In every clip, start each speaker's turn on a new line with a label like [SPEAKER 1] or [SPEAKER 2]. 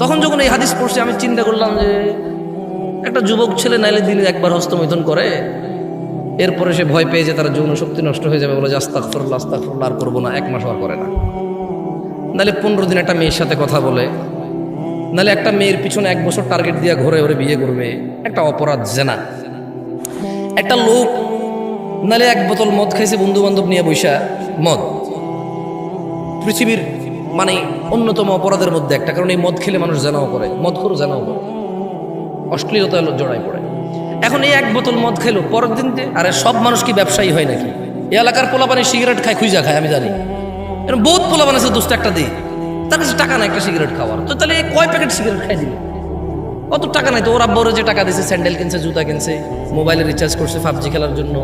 [SPEAKER 1] তখন যখন এই হাদিস পড়ছি আমি চিন্তা করলাম যে একটা যুবক ছেলে নাইলে দিনে একবার হস্তমৈথুন করে, এরপরে সে ভয় পেয়ে যে তার যৌন শক্তি নষ্ট হয়ে যাবে, বলে যে আস্তাগফিরুল্লাহ আস্তাগফিরুল্লাহ আর করবো না, 1 মাস আর করে না। নাহলে 15 দিন একটা মেয়ের সাথে কথা বলে, নাহলে একটা মেয়ের পিছনে 1 বছর টার্গেট দিয়ে ঘুরে ওরে বিয়ে করবে, একটা অপরাধ জেনা। একটা লোক নাহলে 1 বোতল মদ খাইছে বন্ধু বান্ধব নিয়ে বৈশা, মদ পৃথিবীর মানে অন্যতম অপরাধের মধ্যে একটা, কারণ এই মদ খেলে মানুষ জেনাও করে, মদখোর জেনাও করে, অশ্লীলতা জড়াই পড়ে। এখন এই 1 বোতল মদ খেলো, পরের দিন আরে সব মানুষ কি ব্যবসায়ী হয় নাকি? এই এলাকার পোলাপানি সিগারেট খায়, খুঁজা খায়, আমি জানি এরকম বহুত পোলাপান আছে, দোস্ত একটা দিই, তার কাছে টাকা নাই একটা সিগারেট খাওয়ার, তো তাহলে কয় প্যাকেট সিগারেট খাই দিল? অত টাকা নাই তো, ওর আব্বা ওরে যে টাকা দিয়েছে, স্যান্ডেল কিনছে, জুতা কিনছে, মোবাইলে রিচার্জ করছে পাবজি খেলার জন্য,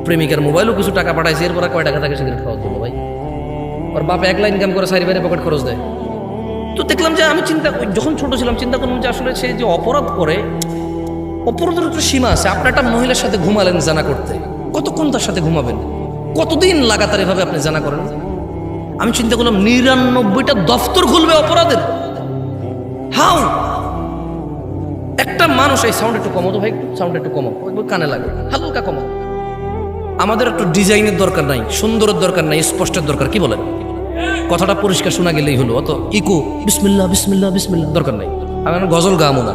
[SPEAKER 1] প্রেমিকার মোবাইলও কিছু টাকা পাঠাইছে, এরপর কয় টাকা থাকে সিগারেট খাওয়ার জন্য? ভাই ওর বাপ 1 লাখ ইনকাম করে 4 বাইরে পকেট খরচ দেয়। তো দেখলাম যে আমি যখন ছোট ছিলাম চিন্তা করলাম যে আসলে সে যে অপরাধ করে, অপরাধের একটা সীমা আছে। আপনি একটা মহিলার সাথে ঘুমালেন জানা করতে, কতক্ষণ তার সাথে ঘুমাবেন? কতদিন লাগাতার এভাবে আপনি জানা করেন? আমি চিন্তা করলাম 99টা দফতর খুলবে অপরাধের। হাউ একটা মানুষ, এই সাউন্ড একটু কমো তো ভাই, সাউন্ড একটু কমো, কানে লাগে, হালকা কমো। আমাদের একটু ডিজাইনের দরকার নাই, সুন্দরের দরকার নাই, স্পষ্টের দরকার। কি বলেন? কথাটা পরিষ্কার শোনা গেলেই হলো, অত ইকো বিসমিল্লাহ বিসমিল্লাহ বিসমিল্লাহ দরকার নাই। আমি গজল গামো না,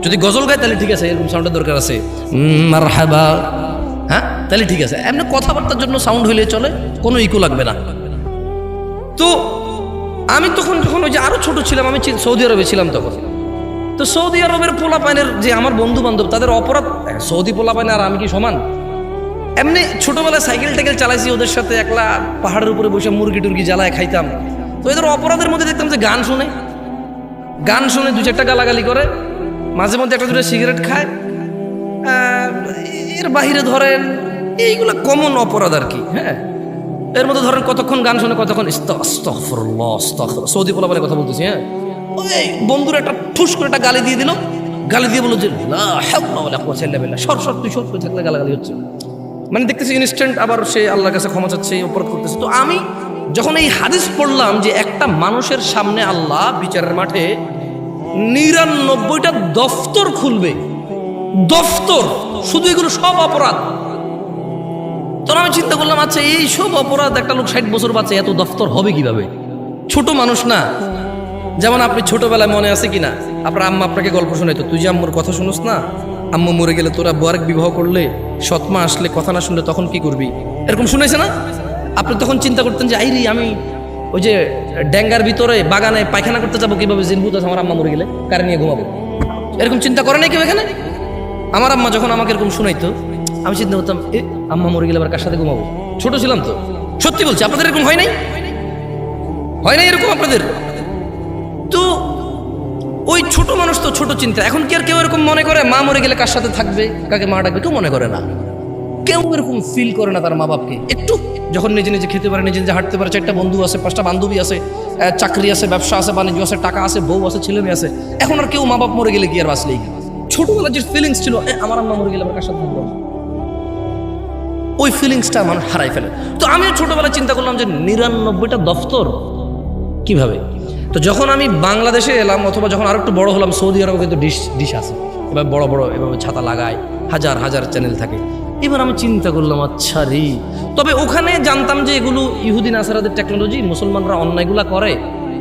[SPEAKER 1] যদি গজল গাই তাহলে ঠিক আছে, এরকম সাউন্ডের দরকার আছে, মারহাবা, হ্যাঁ তাহলে ঠিক আছে। এমনি কথাবার্তার জন্য সাউন্ড হইলে চলে, কোনো ইকো লাগবে না। তো আমি তখন যখন ওই যে আরো ছোট ছিলাম, আমি সৌদি আরবে ছিলাম তখন। তো সৌদি আরবের পোলাপাইনের যে আমার বন্ধু বান্ধব, তাদের অপরাধ, সৌদি পোলাপাইন আর আমি কি সমান? এমনি ছোটবেলায় সাইকেল টাইকেল চালাইছি ওদের সাথে, একলা পাহাড়ের উপরে বসে মুরগি টুরগি জ্বালায় খাইতাম। তো এদের অপরাধের মধ্যে দেখতাম যে গান শুনে 2-4টা গালাগালি করে, মাঝে মধ্যে 1-2টা সিগারেট খায়, এর বাহিরে ধরেন এইগুলা কমন অপরাধ আর কি। হ্যাঁ, এর মধ্যে ধরেন কতক্ষণ গান শুনে, কতক্ষণ আস্তাগফিরুল্লাহ আস্তাগফিরুল্লাহ, সৌদি পোলাপানের কথা বলতেছি। হ্যাঁ, ওই বন্ধুরা একটা ঠুস করে একটা গালি দিয়ে দিল, গালি দিয়ে বললো যে লা হাওলা ওয়ালা কুওয়াতা ইল্লা বিল্লাহ, সর তুই সর করে থাকলে গালাগালি হচ্ছে। মানে দেখতেছি ইনস্ট্যান্ট আবার সে আল্লাহর কাছে ক্ষমা চাচ্ছে, অপরাধ করতেছে। তো আমি যখন এই হাদিস পড়লাম যে একটা মানুষের সামনে আল্লাহ বিচারের মাঠে 99টা দফতর খুলবে, দফতর, শুধু এগুলো সব অপরাধ। তখন আমি চিন্তা করলাম, আচ্ছা এই সব অপরাধ একটা লোক 60 বছর বাঁচে, এত দফতর হবে কিভাবে? ছোট মানুষ না। যেমন আপনি ছোটবেলায় মনে আছে কিনা, আপনার আম্মা আপনাকে গল্প শোনাইতো, তুই যে আম্মুর কথা শুনোস না, আম্মু মরে গেলে তোরা আরেক বিবাহ করলে, সৎমা আসলে কথা না শুনলে তখন কি করবি, এরকম শুনেছে না? আপনি তখন চিন্তা করতেন যে আইরি আমি ওই যে ড্যাঙ্গার ভিতরে বাগানে পায়খানা করতে যাবো কিভাবে, জিনভূত আছে আমার আম্মা মরে গেলে, কারে নিয়ে ঘুমাবো, এরকম চিন্তা করে নাই কেউ এখানে? আমার আম্মা যখন আমাকে এরকম শুনাইতো, আমি চিন্তা করতাম আম্মা মরে গেলে আবার কার সাথে ঘুমাবো? ছোট ছিলাম তো, সত্যি বলছি। আপনাদের এরকম হয় নাই? হয় নাই এরকম আপনাদের? তো ওই ছোট মানুষ তো ছোট চিন্তা। এখন কি আর কেউ এরকম মনে করে মা মরে গেলে কার সাথে থাকবে, কাকে মা ডাকবে? কেউ মনে করে না, কেউ এরকম ফিল করে না তার মা বাপকে। একটু যখন নিজে নিজে খেতে পারে, নিজে নিজে হাঁটতে পারে, 4টা বন্ধু আছে, 5টা বান্ধবী আছে, চাকরি আছে, ব্যবসা আছে, বাণিজ্য আছে, টাকা আছে, বউ আছে, ছেলে মেয়ে আছে, এখন আর কেউ মা বাপ মরে গেলে কি আর বাঁচলেই? ছোটবেলার যে ফিলিংস ছিল, আমার আম্মা মরে গেলে আমার কার সাথে থাকবো, ওই ফিলিংসটা মানুষ হারাই ফেলে। তো আমিও ছোটবেলায় চিন্তা করলাম যে 99টা দফতর কিভাবে। তো যখন আমি বাংলাদেশে এলাম, অথবা যখন আরো একটু বড় হলাম, সৌদি আরবে কিন্তু ডিশ আছে, এবার বড় বড় এভাবে ছাতা লাগায়, হাজার হাজার চ্যানেল থাকে। এবার আমি চিন্তা করলাম, আচ্ছা রে, তবে ওখানে জানতাম যে এগুলো ইহুদি নাসারাদের টেকনোলজি, মুসলমানরা অন্যায়গুলা করে,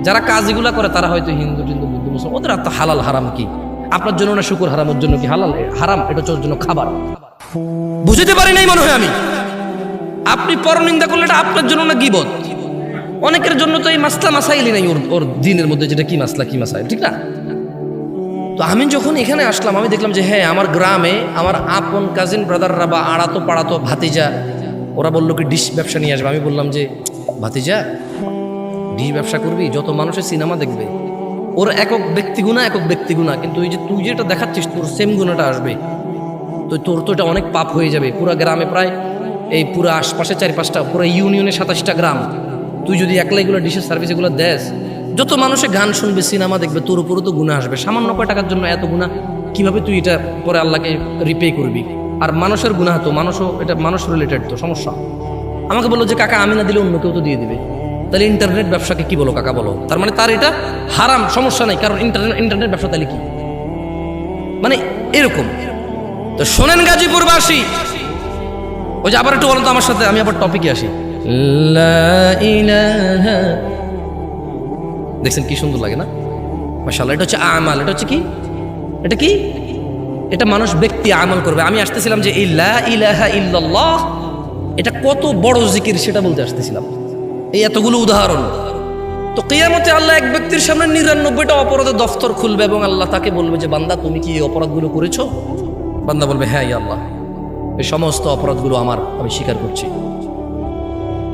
[SPEAKER 1] যারা কাজগুলা করে তারা হয়তো হিন্দু টিন্দু বুদ্ধ মুসলমান, ওদের আর তো হালাল হারাম কি? আপনার জন্য না শুকুর হারাম, ওর জন্য কি হালাল হারাম? এটা হচ্ছে ওর জন্য খাবার। বুঝতে পারি নাই মনে হয় আমি। আপনি পরনিন্দা করলে এটা আপনার জন্য না গীবত? অনেকের জন্য তো এই মাসলা মাসাইলই নাই ওর দিনের মধ্যে, যেটা কি মাসলা কি মাসাইল, ঠিক না? তো আমি যখন এখানে আসলাম, আমি দেখলাম যে হ্যাঁ, আমার গ্রামে আমার আপন কাজিন ব্রাদাররা বা আড়াতো পাড়াতো ভাতিজা, ওরা বললো কি ডিশ ব্যবসা নিয়ে আসবে। আমি বললাম যে ভাতিজা, ডিশ ব্যবসা করবি, যত মানুষের সিনেমা দেখবে, ওর একক ব্যক্তিগুণা, কিন্তু ওই যে তুই যেটা দেখাচ্ছিস তোর সেম গুণাটা আসবে, তো তোর তো এটা অনেক পাপ হয়ে যাবে। পুরা গ্রামে প্রায় এই পুরো আশপাশে 4-5টা, পুরো ইউনিয়নে 27টা গ্রাম, তুই যদি একলা এগুলো ডিশের সার্ভিস এগুলো দেস, যত মানুষে গান শুনবে, সিনেমা দেখবে, তোর উপরও তো গুনাহ আসবে। সামান্য কয় টাকার জন্য এত গুনাহ, কিভাবে তুই এটা পরে আল্লাহকে রিপে করবি? আর মানুষের গুনাহ তো, মানুষও এটা মানুষ রিলেটেড, তো সমস্যা। আমাকে বললো যে কাকা, আমি না দিলে অন্য কেউ তো দিয়ে দিবে, তাহলে ইন্টারনেট ব্যবসাকে কি বলো কাকা বলো? তার মানে তার এটা হারাম, সমস্যা নাই, কারণ ইন্টারনেট ব্যবসা তাহলে কি মানে এরকম। তো শোনেন গাজীপুরবাসী, ওই যে আবার একটু বলেন তো আমার সাথে, আমি আবার টপিকে আসি। লা ইলাহা, দেখছেন কি সুন্দর লাগে না? মাশাআল্লাহ। এটা হচ্ছে আমাল, এটা হচ্ছে কি, এটা কি, এটা মানুষ ব্যক্তি আমল করবে। আমি আসতেছিলাম যে এই লা ইলাহা ইল্লাল্লাহ এটা কত বড় জিকির সেটা বলতে আসতেছিলাম, এই এতগুলো উদাহরণ। তো কিয়ামতে আল্লাহ এক ব্যক্তির সামনে 99টা অপরাধের দফতর খুলবে এবং আল্লাহ তাকে বলবে যে বান্দা তুমি কি এই অপরাধগুলো করেছো? বান্দা বলবে হ্যাঁ ইয়া আল্লাহ, এই সমস্ত অপরাধগুলো আমার, আমি স্বীকার করছি।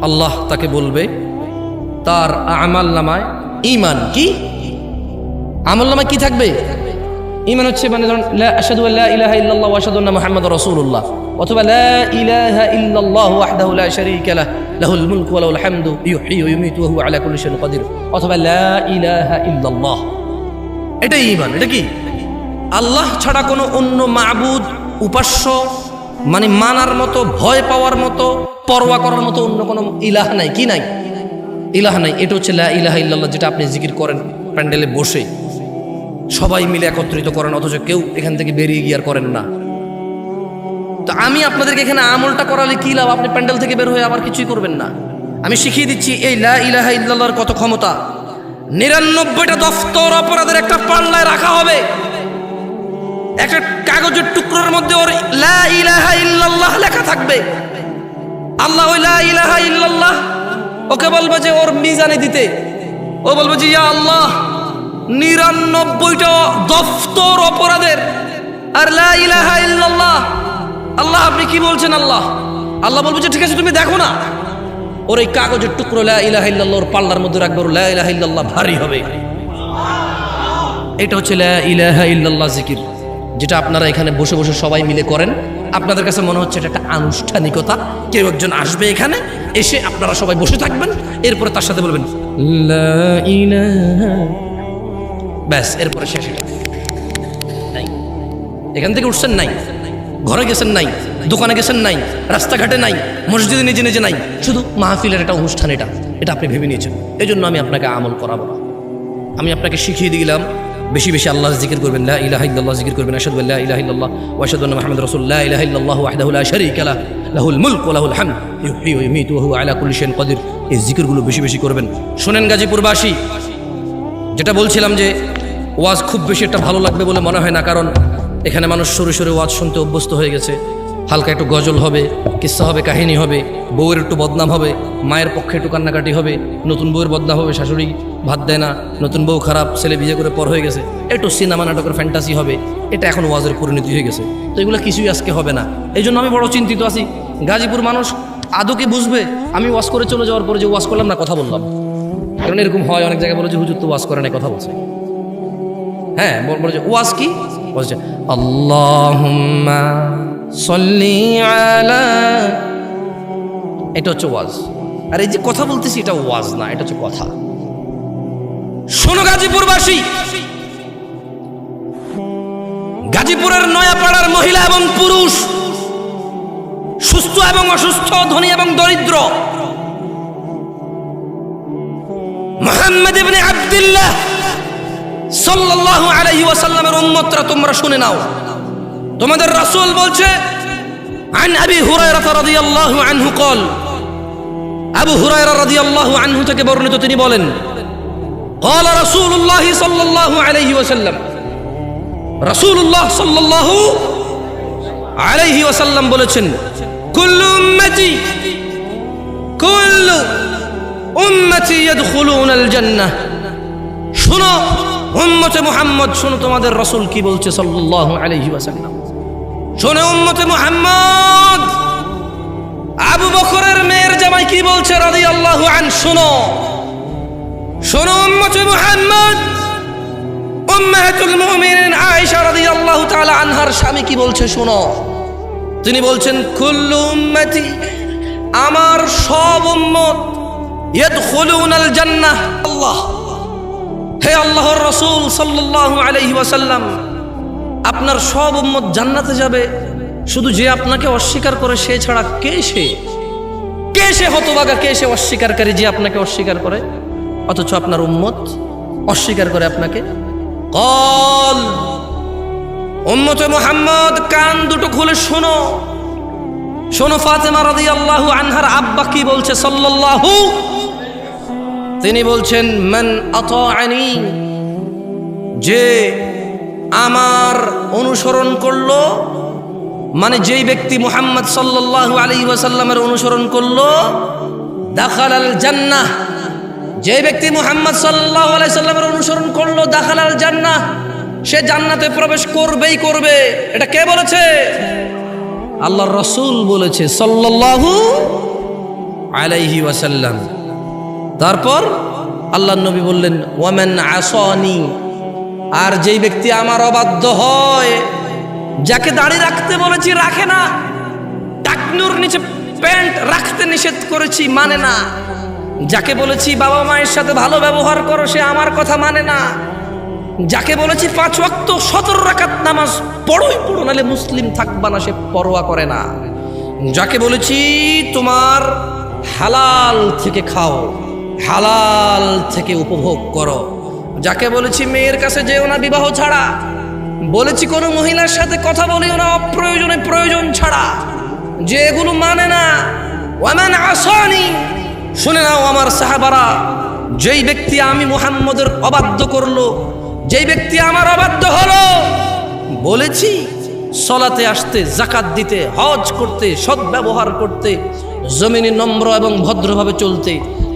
[SPEAKER 1] আল্লাহ তাকে বলবে তার আমাল নামায় ঈমান, কি আমল নামায় কি থাকবে? ঈমান হচ্ছে মানে ধরুন লা আশহাদু আল্লা ইলাহা ইল্লাল্লাহ ওয়া আশহাদু আন্না মুহাম্মাদার রাসূলুল্লাহ, অথবা লা ইলাহা ইল্লাল্লাহ ওয়াহদাহু লা শারীকা লাহু লাহুল মুলকু ওয়া লাহুল হামদু ইউহয়ী ওয়া ইউমীতু ওয়া হুয়া আলা কুল্লি শাইইন কাদির, অথবা লা ইলাহা ইল্লাল্লাহ। এটাই ঈমান। এটা কি? আল্লাহ ছাড়া কোনো অন্য মাবুদ, উপাস্য মানে মানার মতো, ভয় পাওয়ার মতো, পরোয়া করার মতো অন্য কোনো ইলাহ নাই। কি নাই? ইলাহ নাই। এটা হচ্ছে লা ইলাহা ইল্লাল্লাহ, যেটা আপনি জিকির করেন প্যান্ডেলে বসে, সবাই মিলে একত্রিত করেন, অথচ কেউ এখান থেকে বেরিয়ে গিয়ে আর করেন না। তো আমি আপনাদেরকে এখানে আমলটা করালে কি লাভ? আপনি প্যান্ডেল থেকে বের হয়ে আবার কিছুই করবেন না। আমি শিখিয়ে দিচ্ছি এই লা ইলাহা ইল্লাল্লাহর কত ক্ষমতা। 99টা দফতর অপরাধের একটা পাল্লায় রাখা হবে, একটা কাগজের টুকরোর মধ্যে ওর লা ইলাহা ইল্লাল্লাহ লেখা থাকবে। আল্লাহ ওই লা ইলাহা ইল্লাল্লাহ ওকে বলবে যে ওর মিজানে দিতে, ও বলবে যে ইয়া আল্লাহ 99টা দফতর অপরাধের আর লা ইলাহা ইল্লাল্লাহ। আল্লাহ আপনি কি বলছেন? আল্লাহ আল্লাহ বলবে যে ঠিক আছে তুমি দেখো না। ওর এই কাগজের টুকরো লা ইলাহা ইল্লাল্লাহ ওর পাল্লার মধ্যে রাখবে, ওর লা ইলাহা ইল্লাল্লাহ ভারী হবে। এটা হচ্ছে লা ইলাহা ইল্লাল্লাহ জিকির, যেটা আপনারা এখানে বসে বসে সবাই মিলে করেন। আপনাদের কাছে মনে হচ্ছে এটা একটা আনুষ্ঠানিকতা, কেউ একজন আসবে এখানে, এসে আপনারা সবাই বসে থাকবেন, এরপরে তার সাথে বলবেন লা ইলাহা, ব্যাস, এরপরে শেষ। এটা নাই, এখান থেকে উঠছেন নাই, ঘরে গেছেন নাই, দোকানে গেছেন নাই, রাস্তাঘাটে নাই, মসজিদে নিজে নিজে নাই, শুধু মাহফিলের একটা অনুষ্ঠান। এটা আপনি ভেবে নিয়েছেন। এই জন্য আমি আপনাকে আমল করাবো না, আমি আপনাকে শিখিয়ে দিলাম বেশি বেশি আল্লাহ জিকির করবেন, লা ইলাহা ইল্লাল্লাহ জিকির করবেন, আশহাদু আল্লা ইলাহা ইল্লাল্লাহ ওয়া আশহাদু আন্না মুহাম্মাদার রাসূলুল্লাহ, লা ইলাহা ইল্লাল্লাহু ওয়াহদাহু লা শারীকা লাহু লাহুল মুলকু ওয়া লাহুল হামদু ইউহয়ী ওয়া ইউমীতু ওয়া হুয়া আলা কুল্লি শাইইন কাদির। এই জিকিরগুলো বেশি বেশি করবেন। শোনেন গাজীপুরবাসী, যেটা বলছিলাম যে ওয়াজ খুব বেশি একটা ভালো লাগবে বলে মনে হয় না, কারণ এখানে মানুষ সরে সরে ওয়াজ শুনতে অভ্যস্ত হয়ে গেছে। হালকা একটু গজল হবে, কিস্সা হবে, কাহিনী হবে, বউয়ের একটু বদনাম হবে, মায়ের পক্ষে একটু কান্নাকাটি হবে, নতুন বউয়ের বদনাম হবে, শাশুড়ি ভাত দেয় না, নতুন বউ খারাপ, ছেলে বিয়ে করে পর হয়ে গেছে, একটু সিনেমা নাটকের ফ্যান্টাসি হবে। এটা এখন ওয়াজের পরিণতি হয়ে গেছে। তো এগুলো কিছুই আজকে হবে না। এই জন্য আমি বড় চিন্তিত আছি, গাজীপুর মানুষ আদৌ কি বুঝবে আমি ওয়াজ করে চলে যাওয়ার পরে যে ওয়াজ করলাম না, কথা বললাম। কারণ এরকম হয় অনেক জায়গায়, বলে যে হুজুর তো ওয়াজ করে না, কথা বলছে। হ্যাঁ, বলে যে ওয়াজ কি বলছে, আল্লাহুম্মা সাল্লি আলা, এটা হচ্ছে ওয়াজ। আর এই যে কথা বলতেছি এটা ওয়াজ না, এটা হচ্ছে কথা। শোনো গাজীপুরবাসী, গাজীপুরের নয়াপাড়ার মহিলা এবং পুরুষ, সুস্থ এবং অসুস্থ, ধনী এবং দরিদ্র, মুহাম্মদ ইবনে আব্দুল্লাহ সাল্লাল্লাহু আলাইহি ওয়াসাল্লামের উম্মতরা তোমরা শুনে নাও। তোমাদের রাসূল বলছে, আন আবি হুরায়রা রাদিয়াল্লাহু আনহু قال, আবু হুরায়রা রাদিয়াল্লাহু আনহু থেকে বর্ণিত, তিনি বলেন, قال রাসূলুল্লাহ সাল্লাল্লাহু আলাইহি ওয়াসাল্লাম, রাসূলুল্লাহ সাল্লাল্লাহু আলাইহি ওয়াসাল্লাম বলেছেন, কুল্লু উম্মতি ইয়াদখুলুনাল জান্নাহ। শুনো উম্মতে মুহাম্মদ, শুনো তোমাদের রাসূল কি বলছে সাল্লাল্লাহু আলাইহি ওয়াসাল্লাম। শোনো উম্মতে মুহাম্মদ, আবু বকরের মেয়ের জামাই কি বলছে রাদিয়াল্লাহু আনহু। শোনো শোনো উম্মতে মুহাম্মদ, উম্মাহাতুল মুমিনিন আয়েশা রাদিয়াল্লাহু তাআলা আনহার স্বামী কি বলছে শোনো। তিনি বলছেন, কুল্লু উম্মতি, আমার সব উম্মত, ইয়াদখুলুনাল জান্নাহ। আল্লাহ, হে আল্লাহর রাসূল সাল্লাল্লাহু আলাইহি ওয়াসাল্লাম, আপনার সব উম্মত জান্নাতে যাবে, শুধু যে আপনাকে অস্বীকার করে সে ছাড়া। কে সে? কে সে হতভাগা, কে সে অস্বীকারী যে আপনাকে অস্বীকার করে, অথচ আপনার উম্মত অস্বীকার করে আপনাকে। কল উম্মতে মুহাম্মদ, কান দুটো খুলে শোনো, শোনো ফাতেমা রাদিয়াল্লাহু আনহার আব্বা কি বলছে সাল্লাল্লাহু। তিনি বলছেন মান আতাআনি, যে আমার অনুসরণ করলো, মানে যেই ব্যক্তি মুহাম্মদ সাল্লাল্লাহু আলাইহি ওয়াসাল্লামের অনুসরণ করলো, দাখালাল জান্নাহ, যে ব্যক্তি মুহাম্মদ সাল্লাল্লাহু আলাইহি সাল্লামের অনুসরণ করলো, দাখালাল জান্নাহ, সে জান্নাতে প্রবেশ করবেই করবে। এটা কে বলেছে? আল্লাহর রাসূল বলেছে সাল্লাল্লাহু আলাইহি ওয়াসাল্লাম। তারপর আল্লাহর নবী বললেন ওয়ামান আসানি, আর যেই ব্যক্তি আমার অবাধ্য হয়, যাকে দাড়ি রাখতে বলেছি রাখে না, টাকনুর নিচে প্যান্ট রাখতে নিষেধ করেছি মানে না, যাকে বলেছি বাবা মায়ের সাথে ভালো ব্যবহার করো সে আমার কথা মানে না, যাকে বলেছি 5 ওয়াক্ত 17 রাকাত নামাজ পড়োই পড়ো নালে মুসলিম থাকবা না সে পরোয়া করে না, যাকে বলেছি তোমার হালাল থেকে খাও, হালাল থেকে উপভোগ করো, যাকে বলেছি মেয়ের কাছে যেও না বিবাহ ছাড়া, বলেছি কোনো মহিলার সাথে কথা বলিও না অপ্রয়োজনে প্রয়োজন ছাড়া, যে এগুলো মানে না, ওয়ামান আসানি, শুনে নাও আমার সাহাবারা, যেই ব্যক্তি আমি মুহাম্মদের অবাধ্য করলো, যেই ব্যক্তি আমার অবাধ্য হলো, বলেছি সলাতে আসতে, যাকাত দিতে, হজ করতে, সদ্ব্যবহার করতে, জমিনে নম্র এবং ভদ্রভাবে চলতে,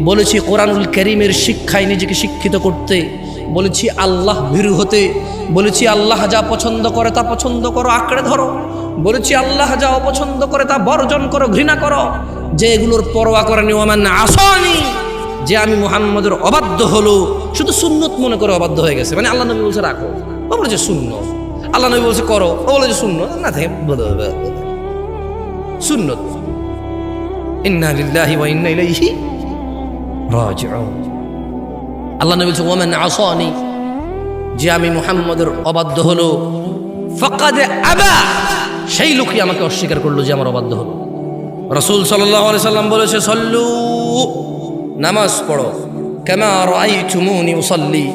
[SPEAKER 1] বলেছি কোরআনুল কারীমের শিক্ষায় নিজেকে শিক্ষিত করতে, বলেছি আল্লাহ ভীরু হতে, বলেছি আল্লাহ যা পছন্দ করে তা পছন্দ করো, আঁকড়ে ধরো, বলেছি আল্লাহ যা অপছন্দ করে তা বর্জন করো, ঘৃণা করো, যে এগুলোর পরোয়া করেনি ওয়ামান আসানি, যে আমি মুহাম্মদের অবাধ্য হলো, শুধু সুন্নত মনে করে অবাধ্য হয়ে গেছে, মানে আল্লাহ নবী বলছে রাখো, ও বলেছে সুন্নত, আল্লাহ নবী বলছে করো, ও বলেছে সুন্নত, না থাকে সুন্নত। ইন্না লিল্লাহি ওয়া ইন্না ইলাইহি রাজিউন। আল্লাহ নবী বলছে ওয়ামান আসানি, যে আমি মুহাম্মদের অবাধ্য হলো, ফাকাদ আবা, সেই লোকই আমাকে অস্বীকার করলো যে আমার অবাধ্য হলো। রাসূল সাল্লাল্লাহু আলাইহি সাল্লাম বলেছে সল্লু, নামাজ পড়ো, কামা রাআইতুমুনি উসাল্লি,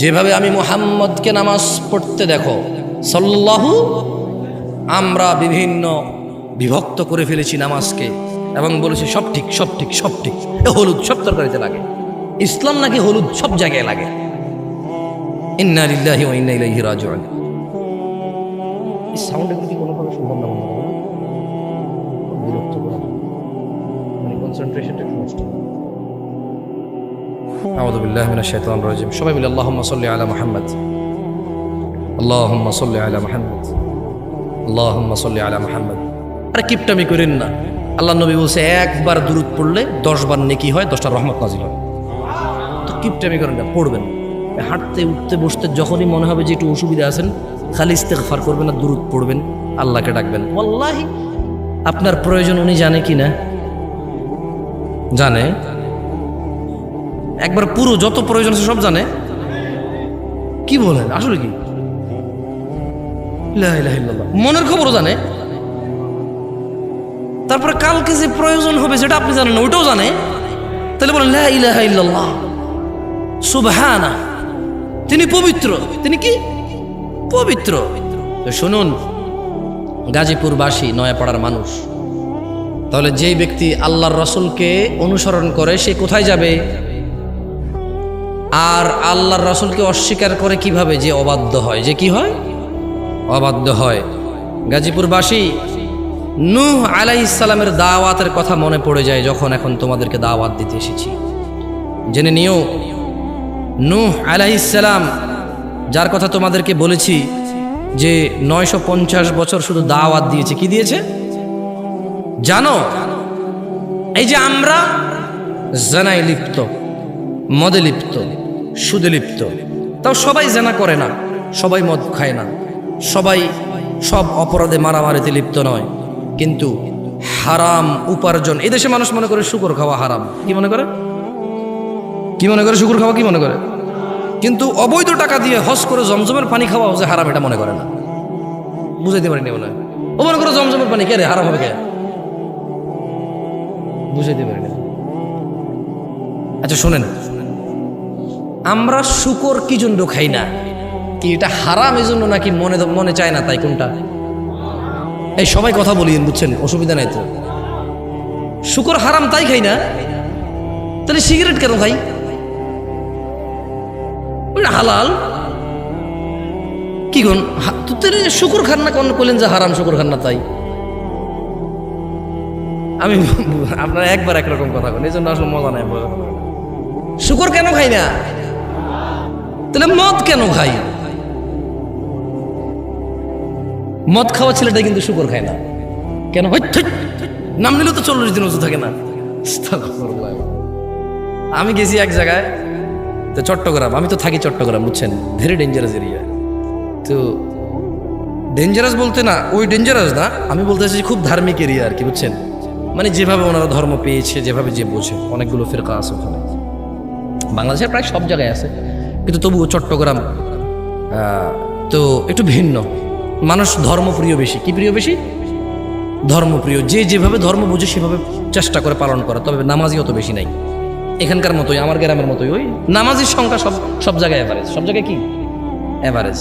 [SPEAKER 1] যেভাবে আমি মুহাম্মদকে নামাজ পড়তে দেখো। সাল্লাল্লাহু, আমরা বিভিন্ন বিভক্ত করে ফেলেছি নামাজকে এবং বলেছি সব ঠিক সব ঠিক সব ঠিক, এ হলুদ সব তরকারিতে লাগে, ইসলাম নাকি হলুদ সব জায়গায় লাগে। ইন্না লিল্লাহি ওয়া ইন্না ইলাইহি রাজিউন। এই সাউন্ড এগুলো কি কোনোভাবে সম্ভব না? বিরক্ত করা, মানে কনসেন্ট্রেশনটা নষ্ট। আউযু বিল্লাহি মিনাশ শাইতানির রাজিম। সবাই মিলে আল্লাহুম্মা সাল্লি আলা মুহাম্মদ, আল্লাহুম্মা সাল্লি আলা মুহাম্মদ, আল্লাহুম্মা সাল্লি আলা মুহাম্মদ। আরে কিপটামি করেন না, আল্লাহ নবী বলছে একবার দুরূদ পড়লে 10 বার নেকি হয়, 10টা রহমত নাজিল হয়। তো কিপটামি করেন না, পড়বেন। হাঁটতে উঠতে বসতে যখনই মনে হবে যে একটু অসুবিধা আছেন, খালি ইস্তেগফার করবেন আর দুরূদ পড়বেন, আল্লাহকে ডাকবেন। ওয়াল্লাহি আপনার প্রয়োজন উনি জানে কি না? জানে, একবার পুরো যত প্রয়োজন আছে সব জানে। কি বলেন, আসলে কি? লা ইলাহা ইল্লাল্লাহ, মনের খবরও জানে। তারপরে কালকে যে প্রয়োজন হবে যেটা আপনি জানেন না ওইটাও জানে। তাহলে বলেন লা ইলাহা ইল্লাল্লাহ, সুবহানা, তিনি পবিত্র। তিনি কি পবিত্র? তো শুনুন, গাজীপুরবাসী, নয়াপাড়ার মানুষ, তাহলে যেই ব্যক্তি আল্লাহর রাসূলকে অনুসরণ করে সে কোথায় যাবে? আর আল্লাহর রাসূলকে অস্বীকার করে কিভাবে? যে অবাধ্য হয়, যে কি হয়? অবাধ্য হয়। গাজীপুরবাসী, নূহ আলাইহিস সালামের দাওয়াতের কথা মনে পড়ে যায় যখন এখন তোমাদেরকে দাওয়াত দিতে এসেছি। জেনে নিও, নূহ আলাইহিস সালাম যার কথা তোমাদেরকে বলেছি যে 950 বছর শুধু দাওয়াত দিয়েছে, কি দিয়েছে জানো? এই যে আমরা জানায় লিপ্ত, মদে লিপ্ত, সুদে লিপ্ত, তাও সবাই জানা করে না, সবাই মদ খায় না, সবাই সব অপরাধে মারামারিতে লিপ্ত নয়, কিন্তু হারাম উপার্জন, এদেশে মানুষ মনে করে শুকর খাওয়া হারাম। কি মনে করে? কি মনে করে? শুকর খাওয়া কি মনে করে? কিন্তু অবৈধ টাকা দিয়ে হজ করে জমজমের পানি খাওয়া যে হারাম এটা মনে করে না। বুঝাইতে পারিনি মনে হয়। ও মনে করে জমজমের পানি কে রে হারাম হবে কে? বুঝাইতে পারি না। আচ্ছা শোনেন, আমরা শুকর কি জন্য খাই না? কি এটা হারাম এই জন্য নাকি মনে চায় না তাই? কোনটা? এই সবাই কথা বলিয়েন, বুঝছেন, অসুবিধা নাই তো। শুকর হারাম তাই খাই না, তাহলে সিগারেট কেন খাই? ওটা হালাল। কি কোন শুকর খান না? কোন কইলেন যে হারাম, শুকর খান না তাই? আমি আপনারা একবার একরকম কথা বলেন, এই জন্য আসলে মজা নাই। শুকর কেন খাই না? তাহলে মদ কেন খাই? মদ খাওয়া ছেলেটা কিন্তু শুকর খায় না কেন? নাম নিলেও তো 40 দিন ওযু থাকে না। আমি গেছি এক জায়গায়, তো চট্টগ্রাম, আমি তো থাকি চট্টগ্রাম, বুঝছেন, ভেরি ডেঞ্জারাস এরিয়া। তো ডেঞ্জারাস বলতে না, ওই ডেঞ্জারাস না, আমি বলতে চাইছি খুব ধার্মিক এরিয়া আর কি, বুঝছেন। মানে যেভাবে ওনারা ধর্ম পেয়েছে, যেভাবে যে বোঝে, অনেকগুলো ফিরকা আছে ওখানে। বাংলাদেশের প্রায় সব জায়গায় আছে, কিন্তু তবুও চট্টগ্রাম তো একটু ভিন্ন। মানুষ ধর্মপ্রিয় বেশি। কি প্রিয় বেশি? ধর্মপ্রিয়। যে যেভাবে ধর্ম বুঝে সেভাবে চেষ্টা করে পালন করা। তবে নামাজি অত বেশি নাই। এখানকার মতোই, আমার গ্রামের মতোই, ওই নামাজির সংখ্যা সব জায়গায় অ্যাভারেজ। সব জায়গায় কি অ্যাভারেজ।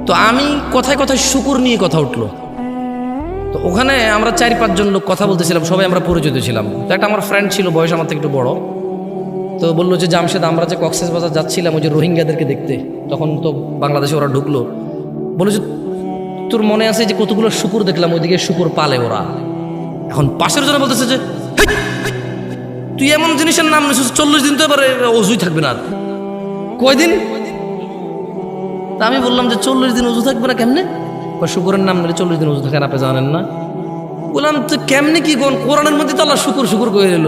[SPEAKER 1] তো আমি কথায় কথায় শুকুর নিয়ে কথা উঠলো। তো ওখানে আমরা 4-5 জন লোক কথা বলতেছিলাম, সবাই আমরা পরিচিত ছিলাম। তো একটা আমার ফ্রেন্ড ছিল, বয়স আমার থেকে একটু বড়। তো বললো যে জামশেদ, আমরা যে কক্সবাজার যাচ্ছিলাম ওই যে রোহিঙ্গাদেরকে দেখতে, তখন তো বাংলাদেশে ওরা ঢুকলো, বললো যে তোর মনে আছে যে কতগুলো শুকুর দেখলাম, ওইদিকে শুকুর পালে ওরা। এখন পাশের জন্য বলতেছে যে তুই এমন জিনিসের নাম নিছিস, 40 দিন তো এবারে অজুই থাকবে না। কয়দিন? তা আমি বললাম যে 40 দিন অজু থাকবে না কেমনে? শুকুরের নাম নিলে 40 দিন অজু থাকে না, আপনি জানেন না? বললাম তো কেমনে কি? কোরআনের মধ্যে তো আল্লাহ শুকুর শুকুর করে দিল।